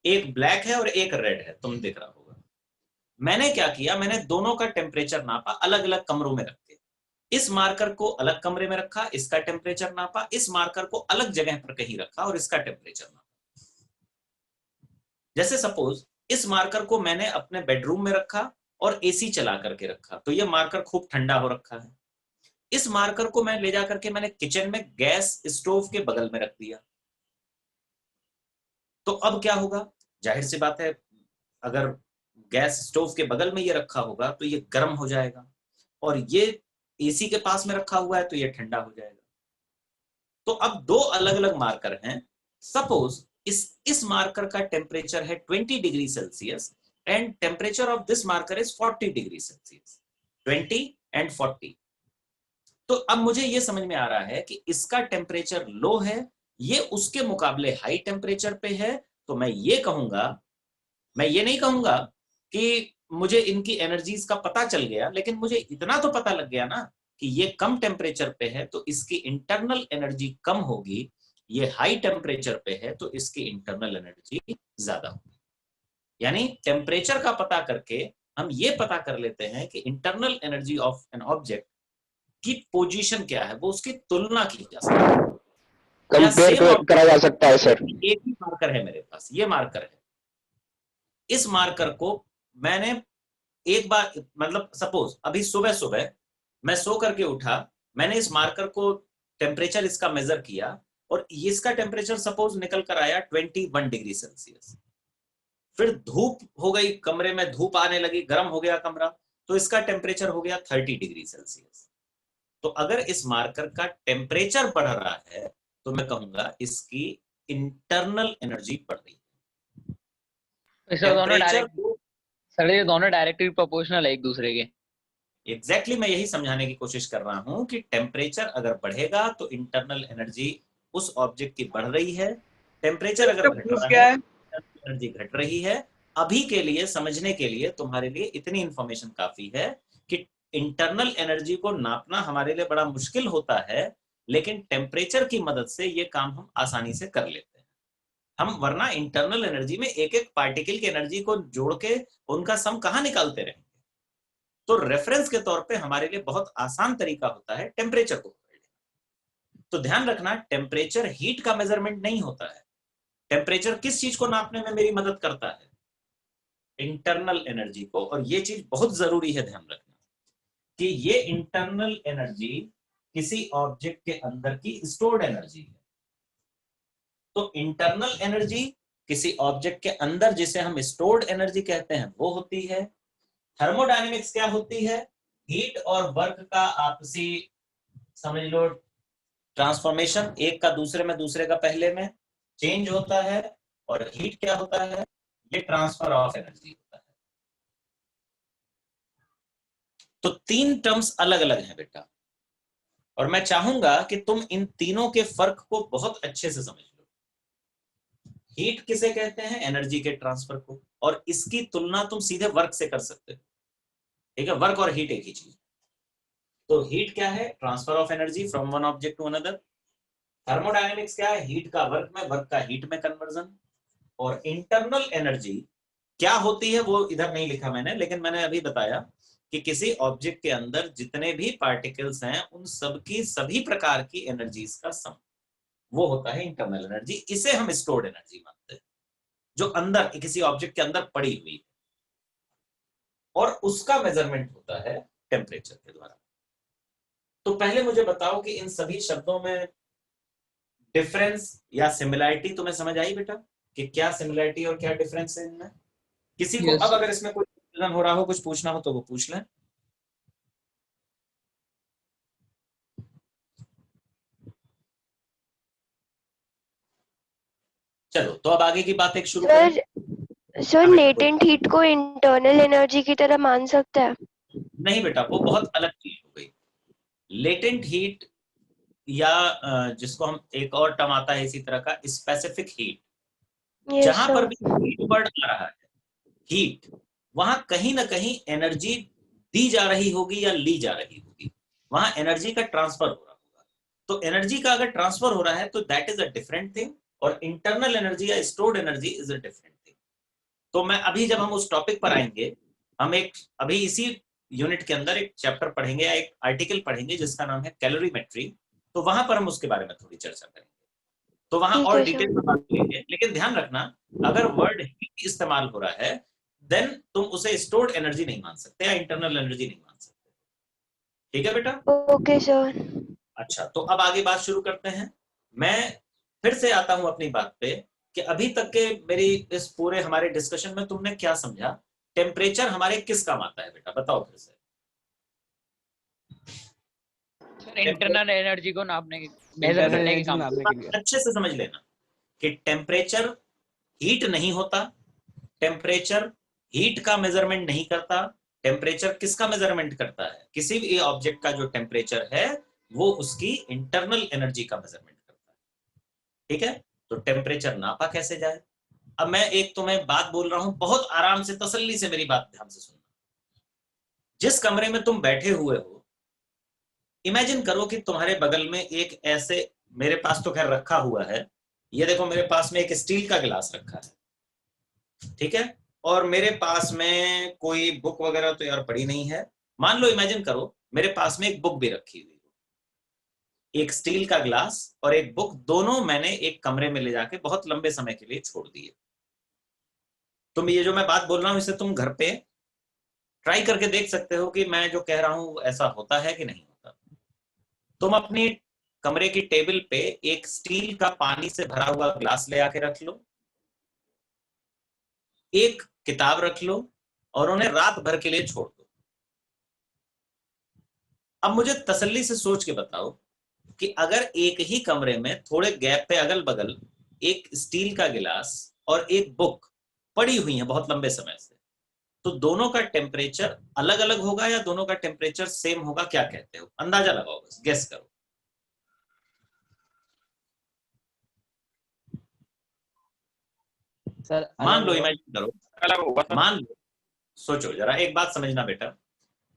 एक ब्लैक है और एक रेड है, तुम देख रहा होगा। मैंने क्या किया, मैंने दोनों का टेम्परेचर नापा अलग अलग कमरों में रख के। इस मार्कर को अलग कमरे में रखा, इसका टेम्परेचर नापा, इस मार्कर को अलग जगह पर कहीं रखा और इसका टेम्परेचर नापा। जैसे सपोज इस मार्कर को मैंने अपने बेडरूम में रखा और एसी चला करके रखा, तो ये मार्कर खूब ठंडा हो रखा है। इस मार्कर को मैं ले जाकर के मैंने किचन में गैस स्टोव के बगल में रख दिया, तो अब क्या होगा? जाहिर सी बात है, अगर गैस स्टोव के बगल में ये रखा होगा तो ये गर्म हो जाएगा, और ये एसी के पास में रखा हुआ है तो ये ठंडा हो जाएगा। तो अब दो अलग अलग मार्कर हैं। सपोज इस मार्कर का टेम्परेचर है 20 degree Celsius and temperature of this marker is 40 degree Celsius, 20 and 40। तो अब मुझे ये समझ में आ रहा है कि इसका टेम्परेचर लो है, ये उसके मुकाबले हाई टेम्परेचर पे है। तो मैं ये कहूंगा, मैं ये नहीं कहूंगा कि मुझे इनकी एनर्जीज का पता चल गया, लेकिन मुझे इतना तो पता लग गया ना कि ये कम टेम्परेचर पे है तो इसकी इंटरनल एनर्जी कम होगी, ये हाई टेम्परेचर पे है तो इसकी इंटरनल एनर्जी ज्यादा होगी। यानी टेम्परेचर का पता करके हम ये पता कर लेते हैं कि internal energy of an object की पोजीशन क्या है, वो उसकी तुलना की जा सकती है। कंपेयर करा जा सकता है सर। एक ही मार्कर है मेरे पास, ये मार्कर है, इस मार्कर को मैंने एक बार, मतलब सपोज अभी सुबह सुबह मैं सो करके उठा, मैंने इस मार्कर को टेम्परेचर इसका मेजर किया और इसका टेम्परेचर सपोज निकल कर आया 21 डिग्री सेल्सियस। फिर धूप हो गई, कमरे में धूप आने लगी, गर्म हो गया कमरा, तो इसका टेम्परेचर हो गया 30 डिग्री सेल्सियस। तो अगर इस मार्कर का टेम्परेचर बढ़ रहा है तो मैं कहूंगा इसकी इंटरनल एनर्जी बढ़ रही है। सर ये दोनों डायरेक्टली प्रोपोर्शनल है एक दूसरे के। एग्जैक्टली मैं यही समझाने की कोशिश कर रहा हूं कि टेम्परेचर अगर बढ़ेगा तो इंटरनल एनर्जी उस ऑब्जेक्ट की बढ़ रही है, टेम्परेचर अगर घट रहा है एनर्जी घट रही है। अभी के लिए समझने के लिए तुम्हारे लिए इतनी इंफॉर्मेशन काफी है कि इंटरनल एनर्जी को नापना हमारे लिए बड़ा मुश्किल होता है, लेकिन टेम्परेचर की मदद से ये काम हम आसानी से कर लेते हैं। हम वरना इंटरनल एनर्जी में एक एक पार्टिकल की एनर्जी को जोड़ के उनका सम कहां निकालते रहेंगे। तो रेफरेंस के तौर पे हमारे लिए बहुत आसान तरीका होता है टेम्परेचर को पकड़ लेना। तो ध्यान रखना, टेम्परेचर हीट का मेजरमेंट नहीं होता है। टेम्परेचर किस चीज को नापने में मेरी मदद करता है? इंटरनल एनर्जी को। और ये चीज बहुत जरूरी है ध्यान रखना कि ये इंटरनल एनर्जी किसी ऑब्जेक्ट के अंदर की स्टोर्ड एनर्जी है। तो इंटरनल एनर्जी किसी ऑब्जेक्ट के अंदर जिसे हम स्टोर्ड एनर्जी कहते हैं वो होती है। थर्मोडायनेमिक्स क्या होती है? हीट और वर्क का आपसी समझ लो ट्रांसफॉर्मेशन, एक का दूसरे में दूसरे का पहले में चेंज होता है। और हीट क्या होता है? ये ट्रांसफर ऑफ एनर्जी होता है। तो तीन टर्म्स अलग अलग हैं बेटा। और मैं चाहूंगा कि तुम इन तीनों के फर्क को बहुत अच्छे से समझ लो। हीट किसे कहते हैं? एनर्जी के ट्रांसफर को, और इसकी तुलना तुम सीधे वर्क से कर सकते हो। ठीक है, वर्क और हीट एक ही चीज। तो हीट क्या है? Transfer of energy from one object to another. Thermodynamics क्या है? हीट का वर्क में, वर्क का हीट में कन्वर्जन। और इंटरनल एनर्जी क्या होती है वो इधर नहीं लिखा मैंने, लेकिन मैंने अभी बताया कि किसी ऑब्जेक्ट के अंदर जितने भी पार्टिकल्स हैं उन सबकी सभी प्रकार की एनर्जीज का सम, वो होता है इंटरनल एनर्जी। इसे हम स्टोर्ड एनर्जी मानते हैं, जो अंदर किसी ऑब्जेक्ट के अंदर पड़ी हुई है, और उसका मेजरमेंट होता है टेम्परेचर के द्वारा। तो पहले मुझे बताओ कि इन सभी शब्दों में डिफरेंस या सिमिलैरिटी तुम्हें समझ आई बेटा, कि क्या सिमिलैरिटी और क्या डिफरेंस है इनमें? किसी को Yes, अब sir. अगर इसमें कोई कंफ्यूजन हो रहा हो, कुछ पूछना हो तो वो पूछ लें। चलो तो अब आगे की बात एक शुरू करें। सर हाँ बेटा, लेटेंट हीट को इंटरनल एनर्जी की तरह मान सकते हैं? नहीं बेटा, वो बहुत अलग चीज हो गई। लेटेंट हीट या जिसको हम एक और टर्म आता है इसी तरह का, स्पेसिफिक हीट। यस जहां पर सर। भी हीट वर्ड आ रहा है, हीट, वहां कहीं ना कहीं एनर्जी दी जा रही होगी या ली जा रही होगी, वहां एनर्जी का ट्रांसफर हो रहा होगा। तो एनर्जी का अगर ट्रांसफर हो रहा है तो that is a different thing, और इंटरनल एनर्जी या stored energy is a different thing. तो मैं अभी जब हम उस टॉपिक पर आएंगे, हम एक अभी इसी यूनिट के अंदर एक चैप्टर पढ़ेंगे या एक आर्टिकल पढ़ेंगे जिसका नाम है कैलोरीमेट्री। तो वहां पर हम उसके बारे में थोड़ी चर्चा करेंगे, तो वहां ठीक और है डिटेल में सर। बात करेंगे। लेकिन ध्यान रखना, अगर वर्ड हीट इस्तेमाल हो रहा है देन तुम उसे स्टोर्ड एनर्जी नहीं मान सकते या इंटरनल एनर्जी नहीं मान सकते। ठीक है बेटा? Okay sir. अच्छा, तो अब आगे बात शुरू करते हैं। मैं फिर से आता हूं अपनी बात पे कि अभी तक के मेरी इस पूरे हमारे डिस्कशन में तुमने क्या समझा? टेम्परेचर हमारे किस काम आता है बेटा, बताओ फिर से। सर इंटरनल एनर्जी को नापने की, मेजर इंटरनल करने के एनर्जी काम। नापने के लिए। अच्छे से समझ लेना कि टेम्परेचर हीट नहीं होता, टेम्परेचर हीट का मेजरमेंट नहीं करता। टेम्परेचर किसका मेजरमेंट करता है? किसी भी ऑब्जेक्ट का जो टेम्परेचर है वो उसकी इंटरनल एनर्जी का मेजरमेंट करता है। ठीक है, तो टेम्परेचर नापा कैसे जाए? अब मैं एक तुम्हें बात बोल रहा हूं, बहुत आराम से तसल्ली से मेरी बात ध्यान से सुनना। जिस कमरे में तुम बैठे हुए हो, इमेजिन करो कि तुम्हारे बगल में एक ऐसे, मेरे पास तो खैर रखा हुआ है, ये देखो मेरे पास में एक स्टील का गिलास रखा है, ठीक है, और मेरे पास में कोई बुक वगैरह तो यार पड़ी नहीं है। मान लो, इमेजिन करो मेरे पास में एक बुक भी रखी हुई, एक स्टील का ग्लास और एक बुक, दोनों मैंने एक कमरे में ले जाके बहुत लंबे समय के लिए छोड़ दिए। तुम ये जो मैं बात बोल रहा हूं इसे तुम घर पे ट्राई करके देख सकते हो कि मैं जो कह रहा हूं ऐसा होता है कि नहीं होता। तुम अपनी कमरे की टेबल पे एक स्टील का पानी से भरा हुआ ग्लास ले आके रख लो, एक किताब रख लो और उन्हें रात भर के लिए छोड़ दो। अब मुझे तसल्ली से सोच के बताओ कि अगर एक ही कमरे में थोड़े गैप पे अगल बगल एक स्टील का गिलास और एक बुक पड़ी हुई है बहुत लंबे समय से, तो दोनों का टेम्परेचर अलग अलग होगा या दोनों का टेम्परेचर सेम होगा? क्या कहते हो? अंदाजा लगाओ, बस गेस करो। सर मान अलग लो, होगा। इमेजिन करो, मान लो, सोचो जरा, एक बात समझना बेटा।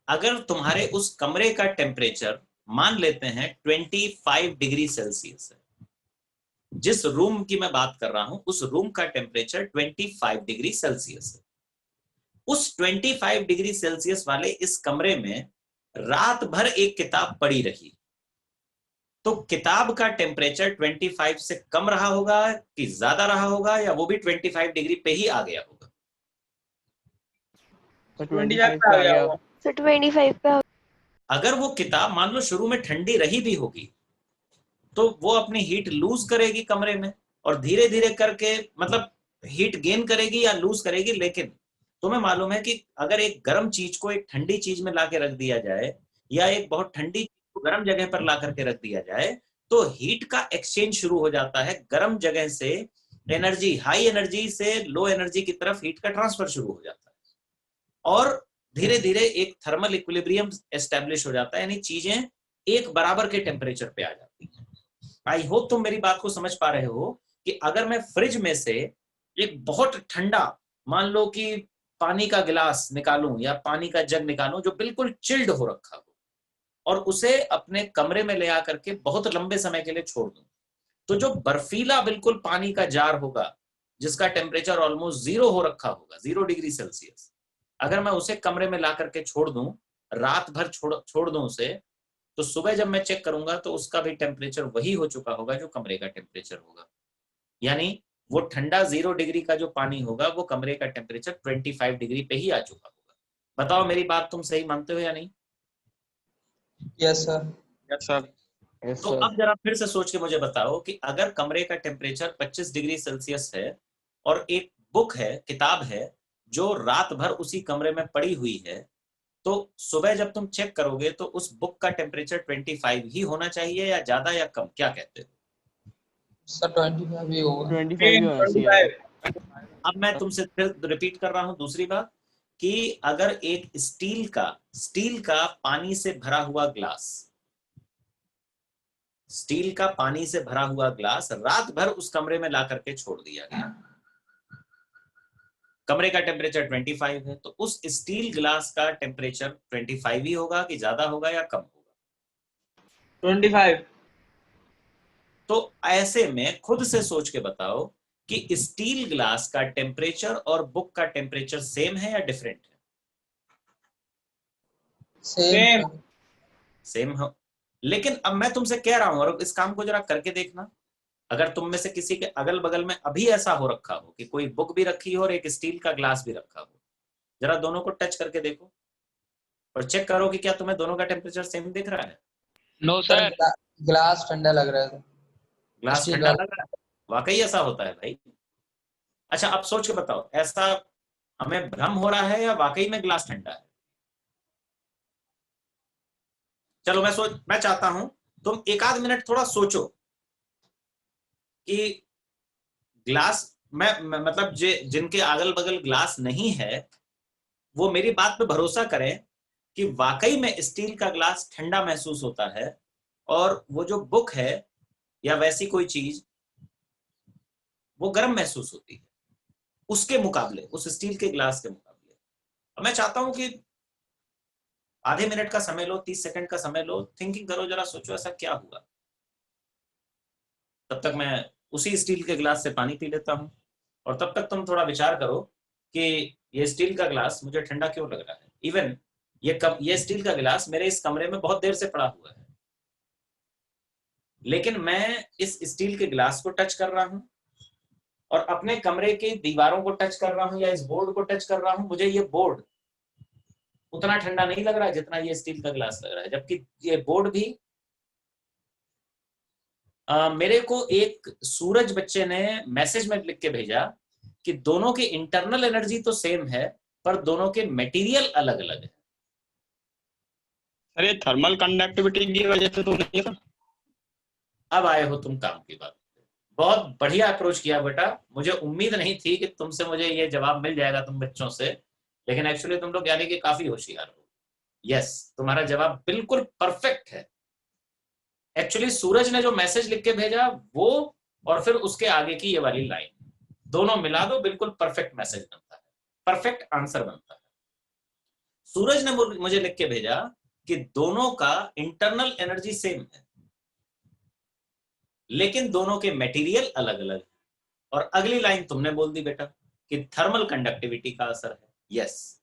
अगर तुम्हारे उस कमरे का टेम्परेचर मान लेते हैं 25 डिग्री सेल्सियस है, जिस रूम की मैं बात कर रहा हूं उस रूम का टेम्परेचर 25 डिग्री सेल्सियस है, उस 25 डिग्री सेल्सियस वाले इस कमरे में रात भर एक किताब पड़ी रही, तो किताब का टेम्परेचर 25 से कम रहा होगा कि ज्यादा रहा होगा, या वो भी 25 डिग्री पे ही आ गया होगा? तो 25 25 पे पे आ आ गया गया। होगा। तो 25 पे। अगर वो किताब मान लो शुरू में ठंडी रही भी होगी तो वो अपनी हीट लूज करेगी कमरे में, और धीरे धीरे करके मतलब हीट गेन करेगी या लूज करेगी। लेकिन तुम्हें मालूम है कि अगर एक गर्म चीज को एक ठंडी चीज में ला के रख दिया जाए, या एक बहुत ठंडी चीज को गर्म जगह पर ला करके रख दिया जाए, तो हीट का एक्सचेंज शुरू हो जाता है। गर्म जगह से एनर्जी, हाई एनर्जी से लो एनर्जी की तरफ हीट का ट्रांसफर शुरू हो जाता है, और धीरे धीरे एक थर्मल इक्विलिब्रियम एस्टेब्लिश हो जाता है, यानी चीजें एक बराबर के टेम्परेचर पे आ जाती है। आई होप तुम मेरी बात को समझ पा रहे हो कि अगर मैं फ्रिज में से एक बहुत ठंडा, मान लो कि पानी का गिलास निकालूं या पानी का जग निकालूं जो बिल्कुल चिल्ड हो रखा हो, और उसे अपने कमरे में ले आकर के बहुत लंबे समय के लिए छोड़ दूं, तो जो बर्फीला बिल्कुल पानी का जार होगा जिसका टेम्परेचर ऑलमोस्ट 0 हो रखा होगा, 0 डिग्री सेल्सियस, अगर मैं उसे कमरे में ला करके छोड़ दूं, रात भर छोड़ दूं उसे, तो सुबह जब मैं चेक करूंगा तो उसका भी टेम्परेचर वही हो चुका होगा जो कमरे का टेम्परेचर होगा। यानी वो ठंडा 0 डिग्री का जो पानी होगा वो कमरे का टेम्परेचर 25 डिग्री पे ही आ चुका होगा। बताओ मेरी बात तुम सही मानते हो या नहीं? Yes sir. Yes sir. तो अब जरा फिर से सोच के मुझे बताओ कि अगर कमरे का टेम्परेचर 25 डिग्री सेल्सियस है और एक बुक है, किताब है जो रात भर उसी कमरे में पड़ी हुई है, तो सुबह जब तुम चेक करोगे तो उस बुक का टेम्परेचर 25 ही होना चाहिए या ज्यादा या कम, क्या कहते हो? सर 25 ही होगा। 25 ही होना चाहिए। अब मैं तुमसे फिर रिपीट कर रहा हूं दूसरी बात कि अगर एक स्टील का पानी से भरा हुआ ग्लास, स्टील का पानी से भरा हुआ ग्लास रात भर उस कमरे में ला करके छोड़ दिया गया, कमरे का टेम्परेचर 25 है, तो उस स्टील ग्लास का टेम्परेचर 25 ही होगा कि ज्यादा होगा या कम होगा? 25। तो ऐसे में खुद से सोच के बताओ कि स्टील ग्लास का टेम्परेचर और बुक का टेम्परेचर सेम है या डिफरेंट है? सेम हो। लेकिन अब मैं तुमसे कह रहा हूं, और इस काम को जरा करके देखना, अगर तुम में से किसी के अगल बगल में अभी ऐसा हो रखा हो कि कोई बुक भी रखी हो और एक स्टील का ग्लास भी रखा हो, जरा दोनों को टच करके देखो और चेक करो कि क्या तुम्हें दोनों का टेम्परेचर सेम दिख रहा है? No sir. ग्लास ठंडा लग रहा है। ग्लास ठंडा लग रहा है? वाकई ऐसा होता है भाई? अच्छा अब सोच के बताओ, ऐसा हमें भ्रम हो रहा है या वाकई में ग्लास ठंडा है? चलो मैं चाहता हूं तुम एक आध मिनट थोड़ा सोचो कि ग्लास मतलब जिनके अगल बगल ग्लास नहीं है वो मेरी बात पे भरोसा करें कि वाकई में स्टील का ग्लास ठंडा महसूस होता है और वो जो बुक है या वैसी कोई चीज वो गर्म महसूस होती है उसके मुकाबले, उस स्टील के ग्लास के मुकाबले। अब मैं चाहता हूं कि आधे मिनट का समय लो, 30 सेकंड का समय लो, थिंकिंग करो, जरा सोचो ऐसा क्या हुआ। तब तक मैं उसी स्टील के ग्लास से पानी पी लेता हूं और तब तक तुम थोड़ा विचार करो कि ये स्टील का ग्लास मुझे ठंडा क्यों लग रहा है। इवन ये स्टील का गिलास मेरे इस कमरे में बहुत देर से पड़ा हुआ है, लेकिन मैं इस स्टील के गिलास को टच कर रहा हूं और अपने कमरे की दीवारों को टच कर रहा हूं या इस बोर्ड को टच कर रहा हूं, मुझे ये बोर्ड उतना ठंडा नहीं लग रहा है जितना ये स्टील का गिलास लग रहा है। जबकि ये बोर्ड भी मेरे को एक सूरज बच्चे ने मैसेज में लिख के भेजा कि दोनों की इंटरनल एनर्जी तो सेम है पर दोनों के मटेरियल अलग अलग है। सर ये थर्मल कंडक्टिविटी की वजह से तो नहीं है? अब आए हो तुम काम की बात। बहुत बढ़िया अप्रोच किया बेटा, मुझे उम्मीद नहीं थी कि तुमसे मुझे ये जवाब मिल जाएगा तुम बच्चों से, लेकिन एक्चुअली तुम लोग यानी कि काफी होशियार हो। यस, तुम्हारा जवाब बिल्कुल परफेक्ट है। एक्चुअली सूरज ने जो मैसेज लिख के भेजा वो और फिर उसके आगे की ये वाली लाइन दोनों मिला दो, बिल्कुल परफेक्ट मैसेज बनता है, परफेक्ट आंसर बनता है। सूरज ने मुझे लिख के भेजा कि दोनों का इंटरनल एनर्जी सेम है लेकिन दोनों के मटेरियल अलग अलग है। और अगली लाइन तुमने बोल दी बेटा कि थर्मल कंडक्टिविटी का असर है। यस,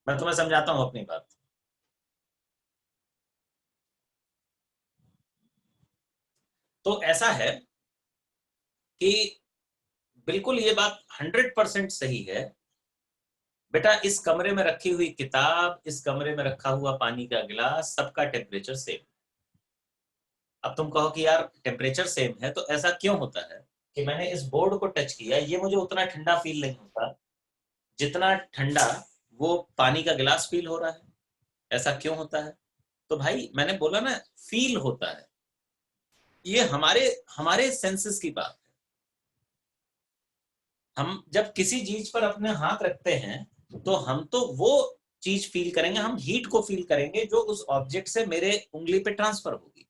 मैं तुम्हें समझाता हूं अपनी बात। तो ऐसा है कि बिल्कुल ये बात 100% सही है बेटा, इस कमरे में रखी हुई किताब, इस कमरे में रखा हुआ पानी का गिलास, सबका टेम्परेचर सेम। अब तुम कहो कि यार टेम्परेचर सेम है तो ऐसा क्यों होता है कि मैंने इस बोर्ड को टच किया, ये मुझे उतना ठंडा फील नहीं होता जितना ठंडा वो पानी का गिलास फील हो रहा है। ऐसा क्यों होता है? तो भाई मैंने बोला ना, फील होता है। ये हमारे सेंसेस की बात है। हम जब किसी चीज पर अपने हाथ रखते हैं तो हम तो वो चीज फील करेंगे, हम हीट को फील करेंगे जो उस ऑब्जेक्ट से मेरे उंगली पे ट्रांसफर होगी।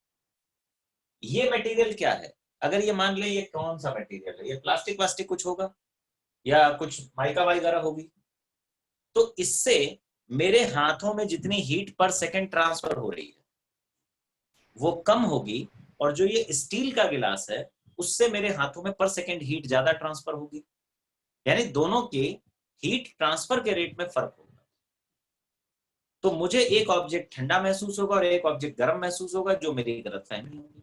ये मटेरियल क्या है? अगर ये मान ले ये कौन सा मटेरियल है, ये प्लास्टिक वास्टिक कुछ होगा या कुछ माइका वगैरह होगी, तो इससे मेरे हाथों में जितनी हीट पर सेकंड ट्रांसफर हो रही है वो कम होगी, और जो ये स्टील का गिलास है उससे मेरे हाथों में पर सेकंड हीट ज्यादा ट्रांसफर होगी, यानी दोनों के हीट ट्रांसफर के रेट में फर्क होगा। तो मुझे एक ऑब्जेक्ट ठंडा महसूस होगा और एक ऑब्जेक्ट गर्म महसूस होगा, जो मेरी गलतफहमी होगी।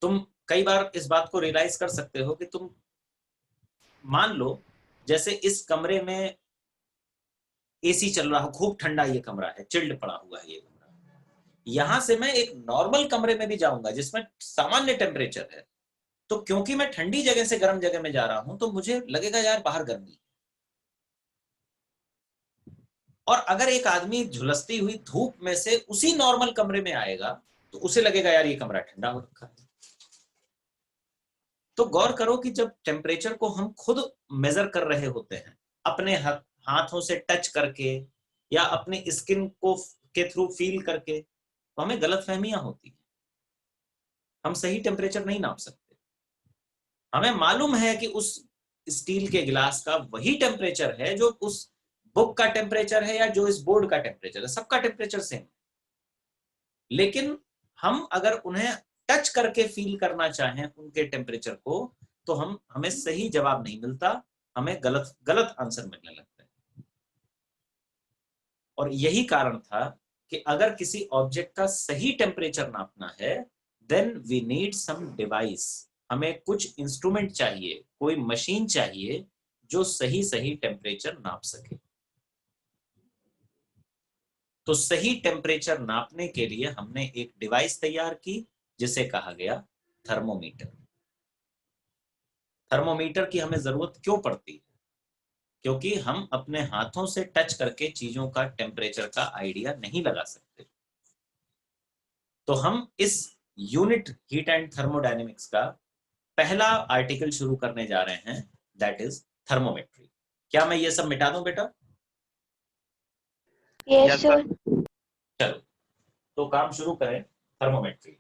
तुम कई बार इस बात को रियलाइज कर सकते हो कि तुम मान लो जैसे इस कमरे में एसी चल रहा हो, खूब ठंडा ये कमरा है, चिल्ड पड़ा हुआ है ये कमरा, यहां से मैं एक नॉर्मल कमरे में भी जाऊंगा जिसमें सामान्य टेम्परेचर है, तो क्योंकि मैं ठंडी जगह से गर्म जगह में जा रहा हूं तो मुझे लगेगा यार बाहर गर्मी है। और अगर एक आदमी झुलसती हुई धूप में से उसी नॉर्मल कमरे में आएगा तो उसे लगेगा यार ये कमरा ठंडा हो रखा है। तो गौर करो कि जब टेम्परेचर को हम खुद मेजर कर रहे होते हैं अपने हाथों से टच करके या अपनी स्किन को के थ्रू फील करके, तो हमें गलतफहमियां होती हैं, हम सही टेम्परेचर नहीं नाप सकते। हमें मालूम है कि उस स्टील के गिलास का वही टेम्परेचर है जो उस बुक का टेम्परेचर है या जो इस बोर्ड का टेम्परेचर है, सबका टेम्परेचर सेम, लेकिन हम अगर उन्हें टच करके फील करना चाहें उनके टेम्परेचर को तो हमें सही जवाब नहीं मिलता, हमें गलत आंसर मिलने लगता है। और यही कारण था कि अगर किसी ऑब्जेक्ट का सही टेम्परेचर नापना है then we need some device, हमें कुछ इंस्ट्रूमेंट चाहिए, कोई मशीन चाहिए जो सही टेम्परेचर नाप सके। तो सही टेम्परेचर नापने के लिए हमने एक डिवाइस तैयार की जिसे कहा गया थर्मोमीटर। थर्मोमीटर की हमें जरूरत क्यों पड़ती है? क्योंकि हम अपने हाथों से टच करके चीजों का टेम्परेचर का आइडिया नहीं लगा सकते। तो हम इस यूनिट हीट एंड थर्मोडायनेमिक्स का पहला आर्टिकल शुरू करने जा रहे हैं, दैट इज थर्मोमेट्री। क्या मैं ये सब मिटा दूं बेटा? Yes sir. चलो तो काम शुरू करें, थर्मोमेट्री।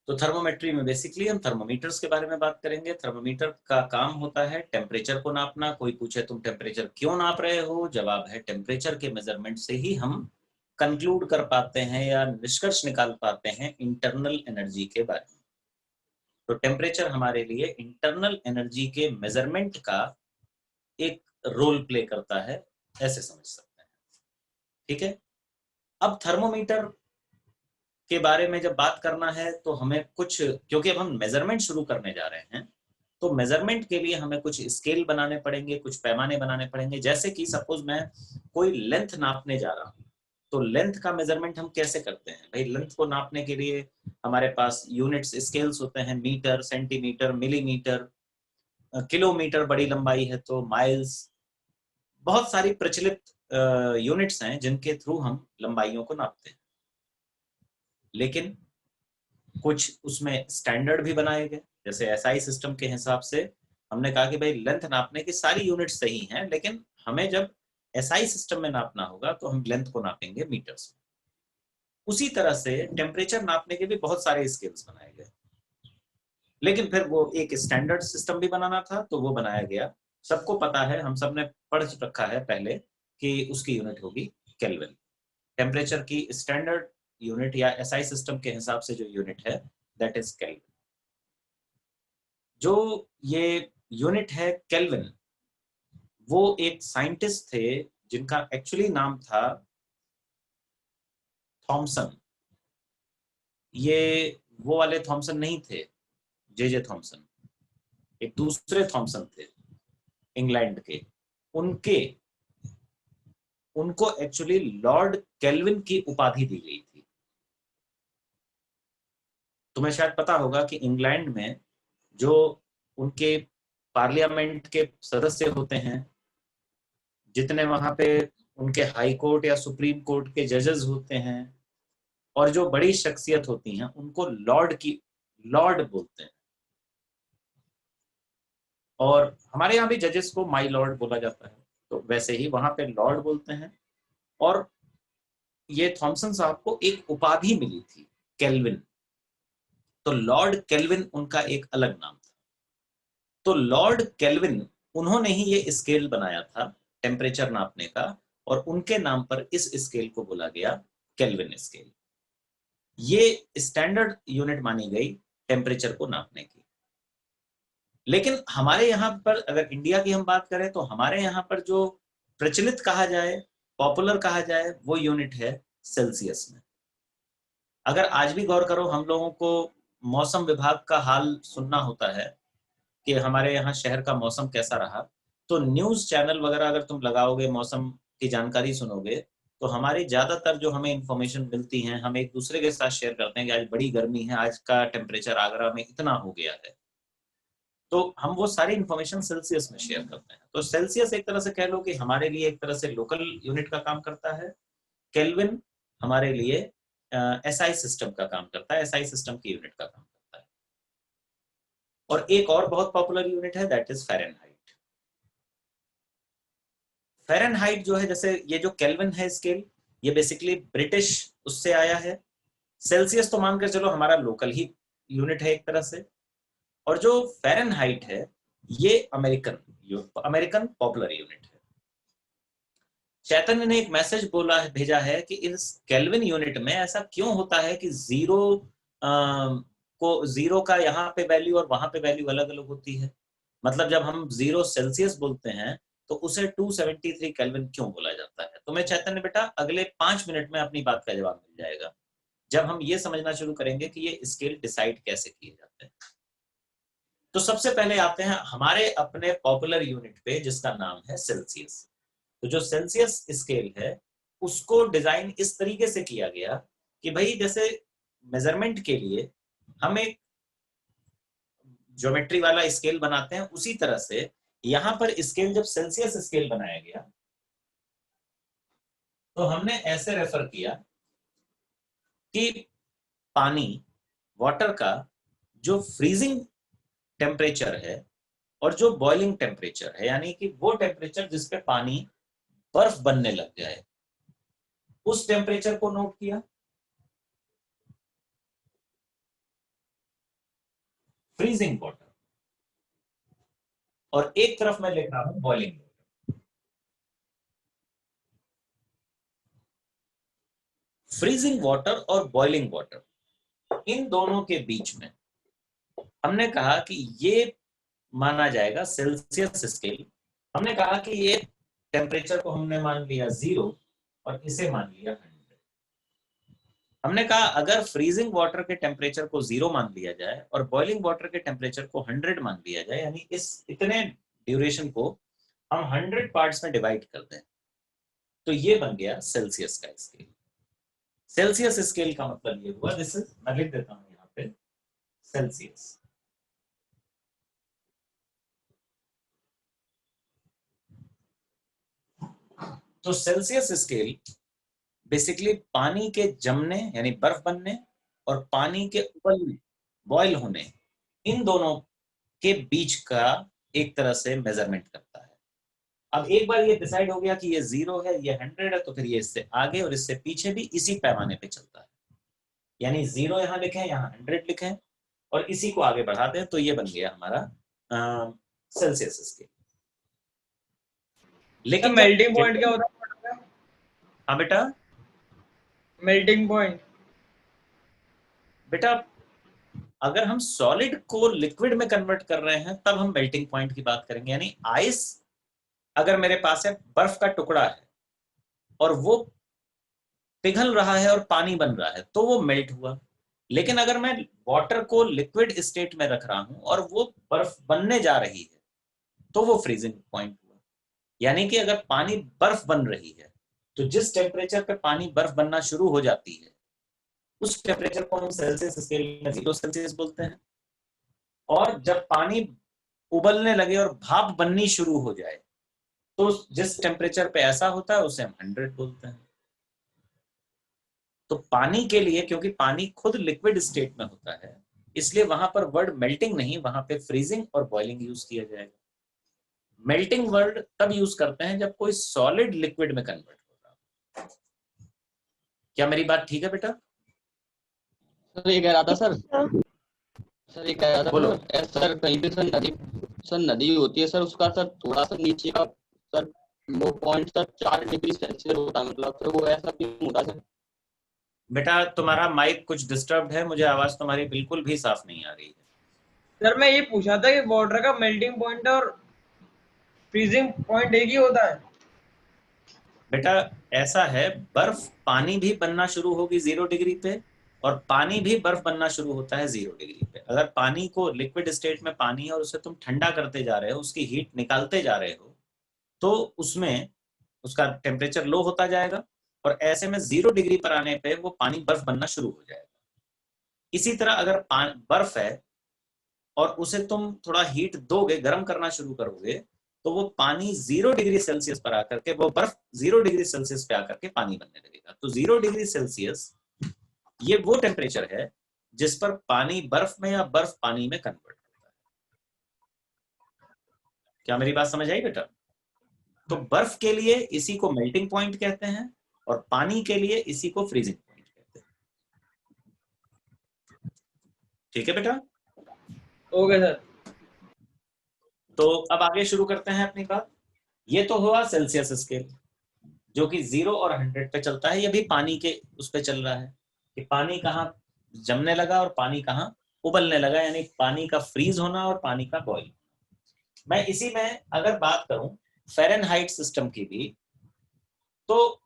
तो थर्मोमेट्री में बेसिकली हम थर्मोमीटर्स के बारे में बात करेंगे। थर्मोमीटर का काम होता है टेम्परेचर को नापना। कोई पूछे तुम टेम्परेचर क्यों नाप रहे हो, जवाब है टेम्परेचर के मेजरमेंट से ही हम कंक्लूड कर पाते हैं या निष्कर्ष निकाल पाते हैं इंटरनल एनर्जी के बारे में। तो टेम्परेचर हमारे लिए इंटरनल एनर्जी के मेजरमेंट का एक रोल प्ले करता है, ऐसे समझ सकते हैं। ठीक है, अब थर्मोमीटर के बारे में जब बात करना है तो हमें कुछ, क्योंकि अब हम मेजरमेंट शुरू करने जा रहे हैं तो मेजरमेंट के लिए हमें कुछ स्केल बनाने पड़ेंगे, कुछ पैमाने बनाने पड़ेंगे। जैसे कि सपोज मैं कोई लेंथ नापने जा रहा हूं तो लेंथ का मेजरमेंट हम कैसे करते हैं भाई? लेंथ को नापने के लिए हमारे पास यूनिट्स, स्केल्स होते हैं, मीटर, सेंटीमीटर, मिलीमीटर, किलोमीटर बड़ी लंबाई है तो माइल्स, बहुत सारी प्रचलित यूनिट्स हैं जिनके थ्रू हम लंबाइयों को नापते हैं। लेकिन कुछ उसमें स्टैंडर्ड भी बनाए गए, जैसे एसआई सिस्टम के हिसाब से हमने कहा कि भाई लेंथ नापने की सारी यूनिट सही हैं, लेकिन हमें जब एसआई सिस्टम में नापना होगा तो हम लेंथ को नापेंगे मीटर्स में। उसी तरह से टेम्परेचर नापने के भी बहुत सारे स्केल्स बनाए गए, लेकिन फिर वो एक स्टैंडर्ड सिस्टम भी बनाना था तो वो बनाया गया। सबको पता है, हम सब ने पढ़ रखा है पहले कि उसकी यूनिट होगी केल्विन। टेम्परेचर की स्टैंडर्ड यूनिट या एसआई सिस्टम के हिसाब से जो यूनिट है दैट इज केल्विन। जो ये यूनिट है केल्विन, वो एक साइंटिस्ट थे जिनका एक्चुअली नाम था थॉमसन। ये वो वाले थॉमसन नहीं थे जे थॉमसन, एक दूसरे थॉमसन थे। इंग्लैंड के, उनको एक्चुअली लॉर्ड केल्विन की उपाधि दी गई थी। तुम्हें शायद पता होगा कि इंग्लैंड में जो उनके पार्लियामेंट के सदस्य होते हैं, जितने वहां पे उनके हाई कोर्ट या सुप्रीम कोर्ट के जजेस होते हैं, और जो बड़ी शख्सियत होती हैं, उनको लॉर्ड बोलते हैं। और हमारे यहाँ भी जजेस को माय लॉर्ड बोला जाता है, तो वैसे ही वहां पे लॉर्ड बोलते हैं। और ये थॉमसन साहब को एक उपाधि मिली थी, केल्विन, तो लॉर्ड केल्विन उनका एक अलग नाम था। तो लॉर्ड केल्विन, उन्होंने ही ये स्केल बनाया था टेम्परेचर नापने का, और उनके नाम पर इस स्केल को बोला गया केल्विन स्केल। ये स्टैंडर्ड यूनिट मानी गई टेम्परेचर को नापने की। लेकिन हमारे यहाँ पर, अगर इंडिया की हम बात करें, तो हमारे यहाँ पर जो प्रचलित कहा जाए, पॉपुलर कहा जाए, वो यूनिट है सेल्सियस में। अगर आज भी गौर करो, हम लोगों को मौसम विभाग का हाल सुनना होता है कि हमारे यहाँ शहर का मौसम कैसा रहा, तो न्यूज चैनल वगैरह अगर तुम लगाओगे, मौसम की जानकारी सुनोगे, तो हमारी ज्यादातर जो हमें इंफॉर्मेशन मिलती है, हम एक दूसरे के साथ शेयर करते हैं कि आज बड़ी गर्मी है, आज का टेम्परेचर आगरा में इतना हो गया है। तो हम वो सारी इंफॉर्मेशन सेल्सियस में शेयर करते हैं। तो सेल्सियस एक तरह से कह लो कि हमारे लिए एक तरह से लोकल यूनिट का काम करता है। केल्विन हमारे लिए एसआई सिस्टम का काम करता है, एसआई सिस्टम की यूनिट का काम करता है। और एक और बहुत पॉपुलर यूनिट है, दैट इज फ़ारेनहाइट। फ़ारेनहाइट जो है, जैसे ये जो केल्विन है स्केल, ये बेसिकली ब्रिटिश उससे आया है। सेल्सियस तो मानकर चलो हमारा लोकल ही यूनिट है एक तरह से, और जो फ़ारेनहाइट है ये अमेरिकन पॉपुलर यूनिट है। चैतन्य ने एक मैसेज भेजा है कि इस केल्विन यूनिट में ऐसा क्यों होता है कि जीरो का यहाँ पे वैल्यू और वहां पे वैल्यू अलग अलग होती है। मतलब जब हम 0 सेल्सियस बोलते हैं तो उसे 273 केल्विन क्यों बोला जाता है। तो मैं चैतन्य बेटा अगले 5 मिनट में अपनी बात का जवाब मिल जाएगा, जब हम ये समझना शुरू करेंगे कि ये स्केल डिसाइड कैसे किए जाते हैं। तो सबसे पहले आते हैं हमारे अपने पॉपुलर यूनिट पे, जिसका नाम है सेल्सियस। तो जो सेल्सियस स्केल है उसको डिजाइन इस तरीके से किया गया कि भाई जैसे मेजरमेंट के लिए हम एक ज्योमेट्री वाला स्केल बनाते हैं, उसी तरह से यहां पर स्केल, जब सेल्सियस स्केल बनाया गया तो हमने ऐसे रेफर किया कि पानी, वाटर का जो फ्रीजिंग टेम्परेचर है और जो बॉइलिंग टेम्परेचर है, यानी कि वो टेम्परेचर जिस पे पानी बर्फ बनने लग जाए, उस टेम्परेचर को नोट किया। फ्रीजिंग वाटर, और एक तरफ मैं लिख रहा हूं बॉइलिंग वाटर। फ्रीजिंग वाटर और बॉइलिंग वाटर, इन दोनों के बीच में हमने कहा कि ये माना जाएगा सेल्सियस स्केल। हमने कहा कि ये टेम्परेचर को हमने मान लिया 0 और इसे मान लिया 100। हमने कहा अगर फ्रीजिंग वाटर के टेम्परेचर को 0 मान लिया जाए और बॉइलिंग वाटर के टेम्परेचर को 100 मान लिया जाए, यानी इस इतने ड्यूरेशन को हम 100 पार्ट्स में डिवाइड कर दें, तो ये बन गया सेल्सियस का स्केल। सेल्सियस स्केल का मतलब ये हुआ, दिस इज, मैं लिख देता हूं यहाँ पे सेल्सियस। तो सेल्सियस स्केल बेसिकली पानी के जमने यानी बर्फ बनने और पानी के उबलने, बॉयल होने, इन दोनों के बीच का एक तरह से मेजरमेंट करता है। अब एक बार ये डिसाइड हो गया कि ये 0 है, ये 100 है, तो फिर ये इससे आगे और इससे पीछे भी इसी पैमाने पे चलता है। यानी 0 यहाँ लिखें, यहाँ 100 लिखें और इसी को आगे बढ़ा दें, तो ये बन गया हमारा सेल्सियस स्केल। लेकिन मेल्टिंग पॉइंट क्या होता है? हाँ बेटा, मेल्टिंग पॉइंट बेटा अगर हम सॉलिड को लिक्विड में कन्वर्ट कर रहे हैं तब हम मेल्टिंग पॉइंट की बात करेंगे। यानी आइस, अगर मेरे पास है, बर्फ का टुकड़ा है और वो पिघल रहा है और पानी बन रहा है, तो वो मेल्ट हुआ। लेकिन अगर मैं वाटर को लिक्विड स्टेट में रख रहा हूं और वो बर्फ बनने जा रही है, तो वो फ्रीजिंग पॉइंट हुआ। यानी कि अगर पानी बर्फ बन रही है तो जिस टेम्परेचर पे पानी बर्फ बनना शुरू हो जाती है उस टेम्परेचर को हम सेल्सियस स्केल में 0 सेल्सियस बोलते हैं, और जब पानी उबलने लगे और भाप बननी शुरू हो जाए तो जिस टेम्परेचर पे ऐसा होता है उसे हम 100 बोलते हैं। तो पानी के लिए, क्योंकि पानी खुद लिक्विड स्टेट में होता है, इसलिए वहां पर वर्ड मेल्टिंग नहीं, वहां पे फ्रीजिंग और बॉइलिंग यूज किया जाएगा। मेल्टिंग वर्ड तब यूज करते हैं जब कोई सॉलिड लिक्विड में कन्वर्ट हो रहा। क्या मेरी बात ठीक है बेटा? सर ये कह रहा था सर ये कह रहा था बोलो। सर कहीं पे सर नदी होती है सर, उसका सर थोड़ा सा नीचे का सर लो पॉइंट सर 4 डिग्री सेल्सियस होता है, मतलब सर वो ऐसा क्यों होता है सर? बेटा तुम्हारा माइक कुछ डिस्टर्ब्ड है, मुझे आवाज तुम्हारी बिल्कुल भी साफ नहीं आ रही है। सर मैं ये पूछा था कि वाटर का मेल्टिंग पॉइंट और फ्रीजिंग पॉइंट एक ही होता है? बेटा ऐसा है, बर्फ पानी भी बनना शुरू होगी 0 डिग्री पे, और पानी भी बर्फ बनना शुरू होता है 0 डिग्री पे। अगर पानी को लिक्विड स्टेट में पानी है और उसे तुम ठंडा करते जा रहे हो, उसकी हीट निकालते जा रहे हो, तो उसमें उसका टेम्परेचर लो होता जाएगा, और ऐसे में 0 डिग्री पर आने पे वो पानी बर्फ बनना शुरू हो जाएगा। इसी तरह अगर बर्फ है और उसे तुम थोड़ा हीट दोगे, गर्म करना शुरू करोगे, तो वो पानी 0 डिग्री सेल्सियस पर आकर के, वो बर्फ 0 डिग्री सेल्सियस पे आकर के पानी बनने लगेगा। तो 0 डिग्री सेल्सियस ये वो टेम्परेचर है जिस पर पानी बर्फ में या बर्फ पानी में कन्वर्ट होता है। क्या मेरी बात समझ आई बेटा? तो बर्फ के लिए इसी को मेल्टिंग पॉइंट कहते हैं और पानी के लिए इसी को फ्रीजिंग पॉइंट कहते हैं। ठीक है बेटा? Okay sir. तो अब आगे शुरू करते हैं अपनी बात। ये तो हुआ सेल्सियस स्केल, जो कि 0 और 100 पे चलता है। ये भी पानी के उस पे चल रहा है कि पानी कहाँ जमने लगा और पानी कहाँ उबलने लगा, यानी पानी का फ्रीज होना और पानी का बॉयल। मैं इसी में अगर बात करूं फ़ारेनहाइट सिस्टम की भी, तो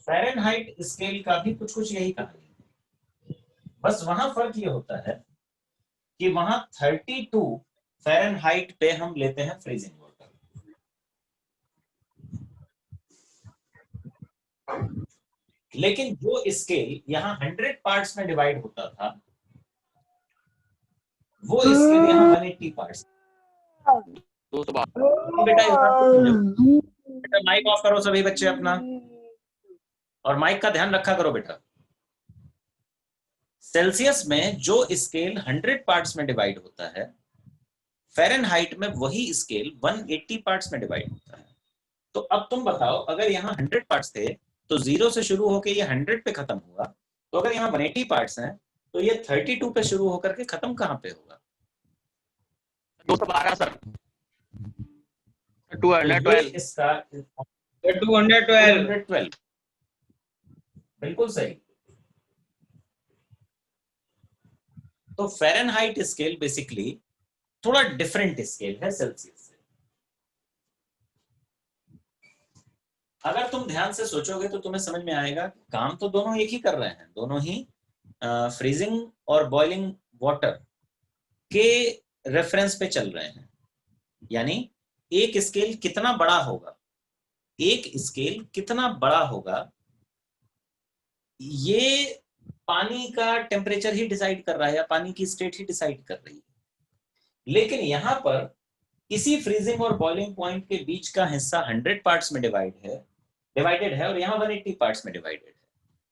फ़ारेनहाइट स्केल का भी कुछ यही कहानी है। बस वहां फर्क ये होता है कि वहां 32 फ़ारेनहाइट पे हम लेते हैं फ्रीजिंग वाटर, लेकिन जो स्केल यहाँ 100 पार्ट्स में डिवाइड होता था, वो स्केल यहाँ 180 पार्ट्स। बेटा माइक ऑफ करो सभी बच्चे अपना, और माइक का ध्यान रखा करो बेटा। सेल्सियस में जो स्केल 100 पार्ट्स में डिवाइड होता है, फ़ारेनहाइट में वही स्केल 180 पार्ट्स में डिवाइड होता है। तो अब तुम बताओ, अगर यहाँ 100 पार्ट्स थे तो 0 से शुरू होकर ये 100 पे खत्म हुआ, तो अगर यहाँ 180 पार्ट्स हैं तो ये 32 पे शुरू होकर के खत्म कहाँ पे होगा? 212 सर, 212 इसका 212 बिल्कुल सही। तो फ़ारेनहाइट स्केल बेसिकली थोड़ा डिफरेंट स्केल है सेल्सियस से। अगर तुम ध्यान से सोचोगे तो तुम्हें समझ में आएगा काम तो दोनों एक ही कर रहे हैं, दोनों ही फ्रीजिंग और बॉइलिंग वाटर के रेफरेंस पे चल रहे हैं। यानी एक स्केल कितना बड़ा होगा, एक स्केल कितना बड़ा होगा, ये पानी का टेम्परेचर ही डिसाइड कर रहा है या पानी की स्टेट ही डिसाइड कर रही है। लेकिन यहां पर इसी फ्रीजिंग और बॉइलिंग पॉइंट के बीच का हिस्सा 100 पार्ट्स में डिवाइडेड है और यहाँ 180 पार्ट्स में डिवाइडेड है।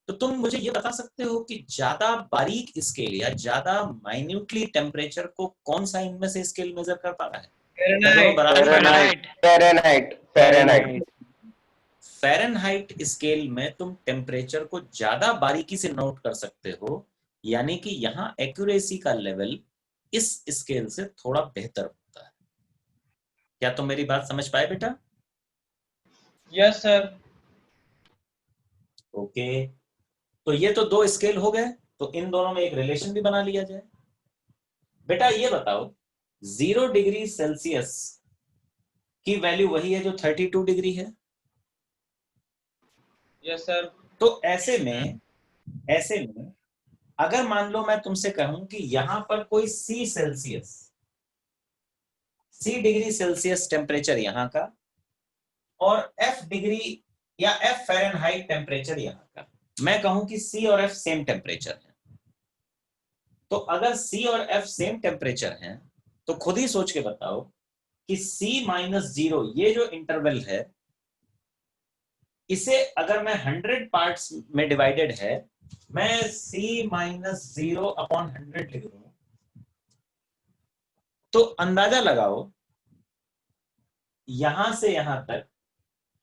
तो तुम मुझे ये बता सकते हो कि ज्यादा बारीक स्केल या ज्यादा माइन्यूटली टेम्परेचर को कौन सा इनमें से स्केल मेजर कर पा रहा है? फ़ारेनहाइट स्केल में तुम टेम्परेचर को ज्यादा बारीकी से नोट कर सकते हो, यानी कि यहाँ एक्यूरेसी का लेवल इस स्केल से थोड़ा बेहतर होता है। क्या तुम मेरी बात समझ पाए बेटा? Yes sir. ओके, तो ये तो 2 स्केल हो गए, तो इन दोनों में एक रिलेशन भी बना लिया जाए। बेटा ये बताओ 0 डिग्री सेल्सियस की वैल्यू वही है जो 32 डिग्री है? Yes sir. तो ऐसे में अगर मान लो मैं तुमसे कहूं कि यहां पर कोई C डिग्री सेल्सियस टेम्परेचर यहां का और F डिग्री या F फ़ारेनहाइट टेम्परेचर यहां का, मैं कहूं कि C और F सेम टेम्परेचर है, तो अगर C और F सेम टेम्परेचर हैं तो खुद ही सोच के बताओ कि C-0 ये जो इंटरवल है, इसे अगर मैं 100 पार्ट्स में डिवाइडेड है, मैं C-0/100 लिख दूं, तो अंदाजा लगाओ यहां से यहां तक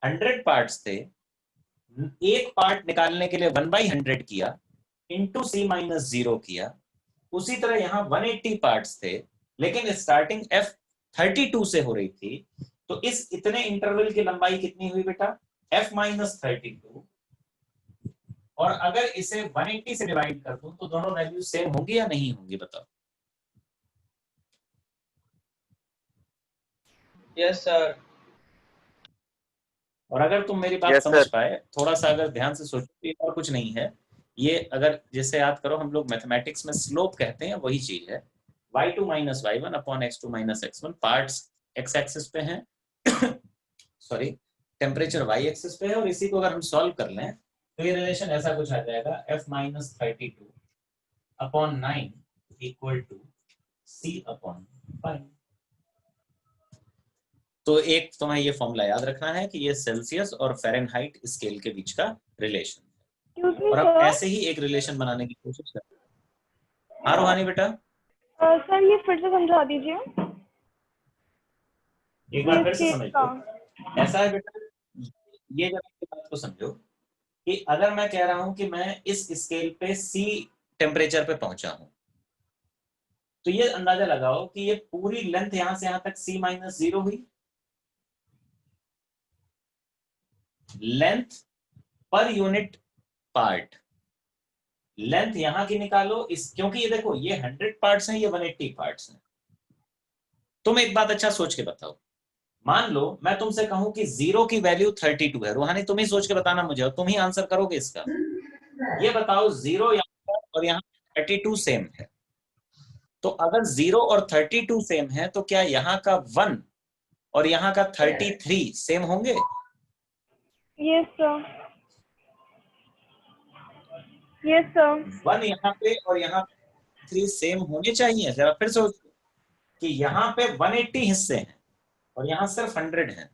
100 पार्ट्स थे, एक पार्ट निकालने के लिए 1/100 किया, इंटू C-0 किया, उसी तरह यहां 180 पार्ट्स थे, लेकिन स्टार्टिंग F32 से हो रही थी, तो इस इतने इंटरवल की लंबाई कितनी हुई बेटा? F-32, और अगर इसे 180 से डिवाइड कर दूं तो दोनों वैल्यू सेम होंगी या नहीं होंगी, बताओ? Yes sir. और अगर तुम मेरी बात Yes, समझ sir. पाए, थोड़ा सा अगर ध्यान से सोचो, और कुछ नहीं है ये, अगर जैसे याद करो हम लोग मैथमेटिक्स में स्लोप कहते हैं, वही चीज है, y2 - y1 upon x2 - x1, parts x axis पे हैं सॉरी, टेम्परेचर y एक्सिस पे है, और इसी को अगर हम सॉल्व कर लें तो ये रिलेशन ऐसा कुछ आ जाएगा, F-32 upon 9 equal to C/5। तो एक तुम्हें ये फॉर्मूला याद रखना है कि ये सेल्सियस और फ़ारेनहाइट स्केल के बीच का रिलेशन है, और अब ऐसे ही एक रिलेशन बनाने की कोशिश करें। हाँ रूहानी बेटा, सर ये फिर से समझा दीजिए। एक बार फिर से समझ लो। ऐसा है बेटा, ये जब की बात को समझो कि अगर मैं कह रहा हूं कि मैं इस स्केल पे C टेम्परेचर पे पहुंचा हूं, तो ये अंदाजा लगाओ कि ये पूरी लेंथ यहां से यहां तक C-0 हुई, length per unit part, length यहां की निकालो इस, क्योंकि ये देखो ये 100 पार्ट्स हैं, ये 180 पार्ट्स हैं। तुम एक बात अच्छा सोच के बताओ, मान लो मैं तुमसे कहूं कि 0 की वैल्यू 32 है, रूहानी तुम ही सोच के बताना मुझे, और तुम ही आंसर करोगे इसका। ये बताओ 0 यहां और यहां 32 सेम है, तो अगर 0 और 32 सेम है तो क्या यहाँ का 1 और यहाँ का 33 सेम होंगे? Yes sir, yes sir. 1 यहाँ पे और यहाँ 3 सेम होने चाहिए। जरा फिर सोचो कि यहाँ पे 180 हिस्से हैं और यहाँ सिर्फ 100 हैं।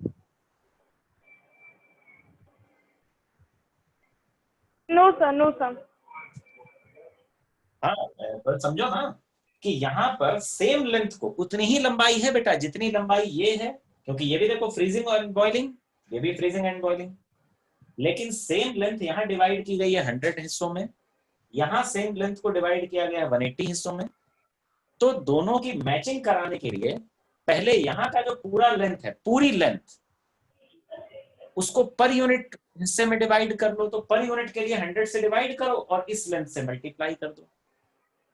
No sir, no sir. हाँ, पर समझो ना कि यहाँ पर सेम लेंथ को, उतनी ही लंबाई है बेटा जितनी लंबाई ये है, क्योंकि ये भी देखो फ्रीजिंग और बॉइलिंग, ये भी फ्रीजिंग एंड बॉइलिंग, लेकिन सेम लेंथ यहाँ डिवाइड की गई है 100 हिस्सों में, यहाँ सेम लेंथ को डिवाइड किया गया है 180 हिस्सों में। तो दोनों की मैचिंग कराने के लिए पहले यहाँ का जो पूरा लेंथ है, पूरी लेंथ, उसको पर यूनिट हिस्से में डिवाइड कर लो, तो पर यूनिट के लिए 100 से डिवाइड करो और इस लेंथ से मल्टीप्लाई कर दो,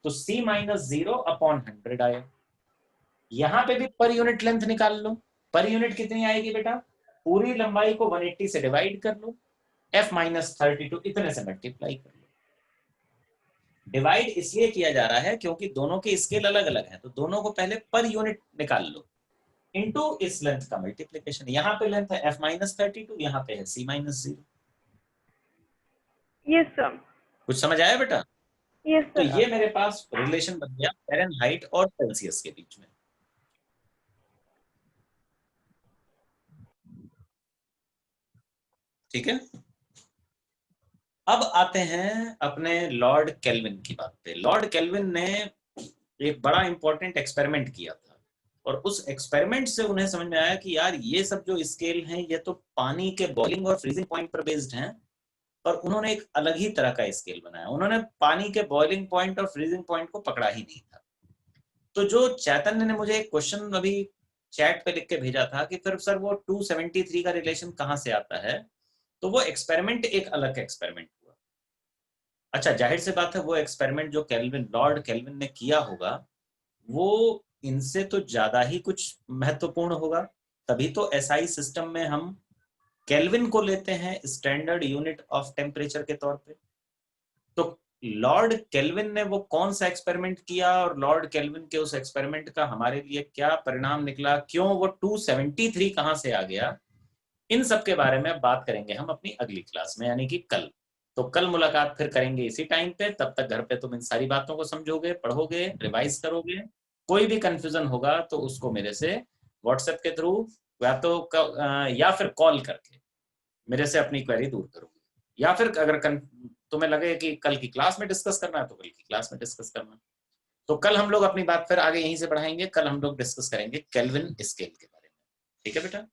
तो C-0/100 आया। यहां पे भी पर यूनिट लेंथ निकाल लो, पर यूनिट कितनी आएगी बेटा? पूरी लंबाई को 180 से डिवाइड कर लो, F-32 इतने से मल्टीप्लाई कर लो। डिवाइड इसलिए किया जा रहा है क्योंकि दोनों के स्केल अलग अलग हैं, तो दोनों को पहले पर यूनिट निकाल लो, इनटू इस लेंथ का मल्टीप्लिकेशन। यहाँ पे लेंथ है F-32, यहाँ पे है C-0। Yes sir. कुछ समझ आया बेटा? यस तो सर। ये मेरे पास रिलेशन बन गया फ़ारेनहाइट और सेल्सियस के बीच में। ठीक है, अब आते हैं अपने लॉर्ड केल्विन की बात पे। लॉर्ड केल्विन ने एक बड़ा इंपॉर्टेंट एक्सपेरिमेंट किया था, और उस एक्सपेरिमेंट से उन्हें समझ में आया कि यार ये सब जो स्केल हैं ये तो पानी के बॉइलिंग और फ्रीजिंग पॉइंट पर बेस्ड हैं, और उन्होंने एक अलग ही तरह का स्केल बनाया। उन्होंने पानी के बॉइलिंग पॉइंट और फ्रीजिंग पॉइंट को पकड़ा ही नहीं था। तो जो चैतन्य ने मुझे एक क्वेश्चन अभी चैट पे लिख के भेजा था कि फिर सर वो 273 का रिलेशन कहाँ से आता है, तो वो एक्सपेरिमेंट एक अलग एक्सपेरिमेंट हुआ। अच्छा, जाहिर सी बात है वो एक्सपेरिमेंट जो लॉर्ड केल्विन ने किया होगा वो इनसे तो ज्यादा ही कुछ महत्वपूर्ण होगा, तभी तो एसआई सिस्टम में हम केल्विन को लेते हैं स्टैंडर्ड यूनिट ऑफ टेम्परेचर के तौर पे। तो लॉर्ड केल्विन ने वो कौन सा एक्सपेरिमेंट किया और लॉर्ड केल्विन के उस एक्सपेरिमेंट का हमारे लिए क्या परिणाम निकला, क्यों वो 273 कहां से आ गया, इन सब के बारे में बात करेंगे हम अपनी अगली क्लास में, यानी कि कल। तो कल मुलाकात फिर करेंगे इसी टाइम पे। तब तक घर पे तुम इन सारी बातों को समझोगे, पढ़ोगे, रिवाइज करोगे। कोई भी कंफ्यूजन होगा तो उसको मेरे से व्हाट्सएप के थ्रू या फिर कॉल करके मेरे से अपनी क्वेरी दूर करोगे, या फिर अगर तुम्हें लगे कि कल की क्लास में डिस्कस करना है तो कल की क्लास में डिस्कस करना। तो कल हम लोग अपनी बात फिर आगे यहीं से बढ़ाएंगे। कल हम लोग डिस्कस करेंगे केल्विन स्केल के बारे में। ठीक है बेटा।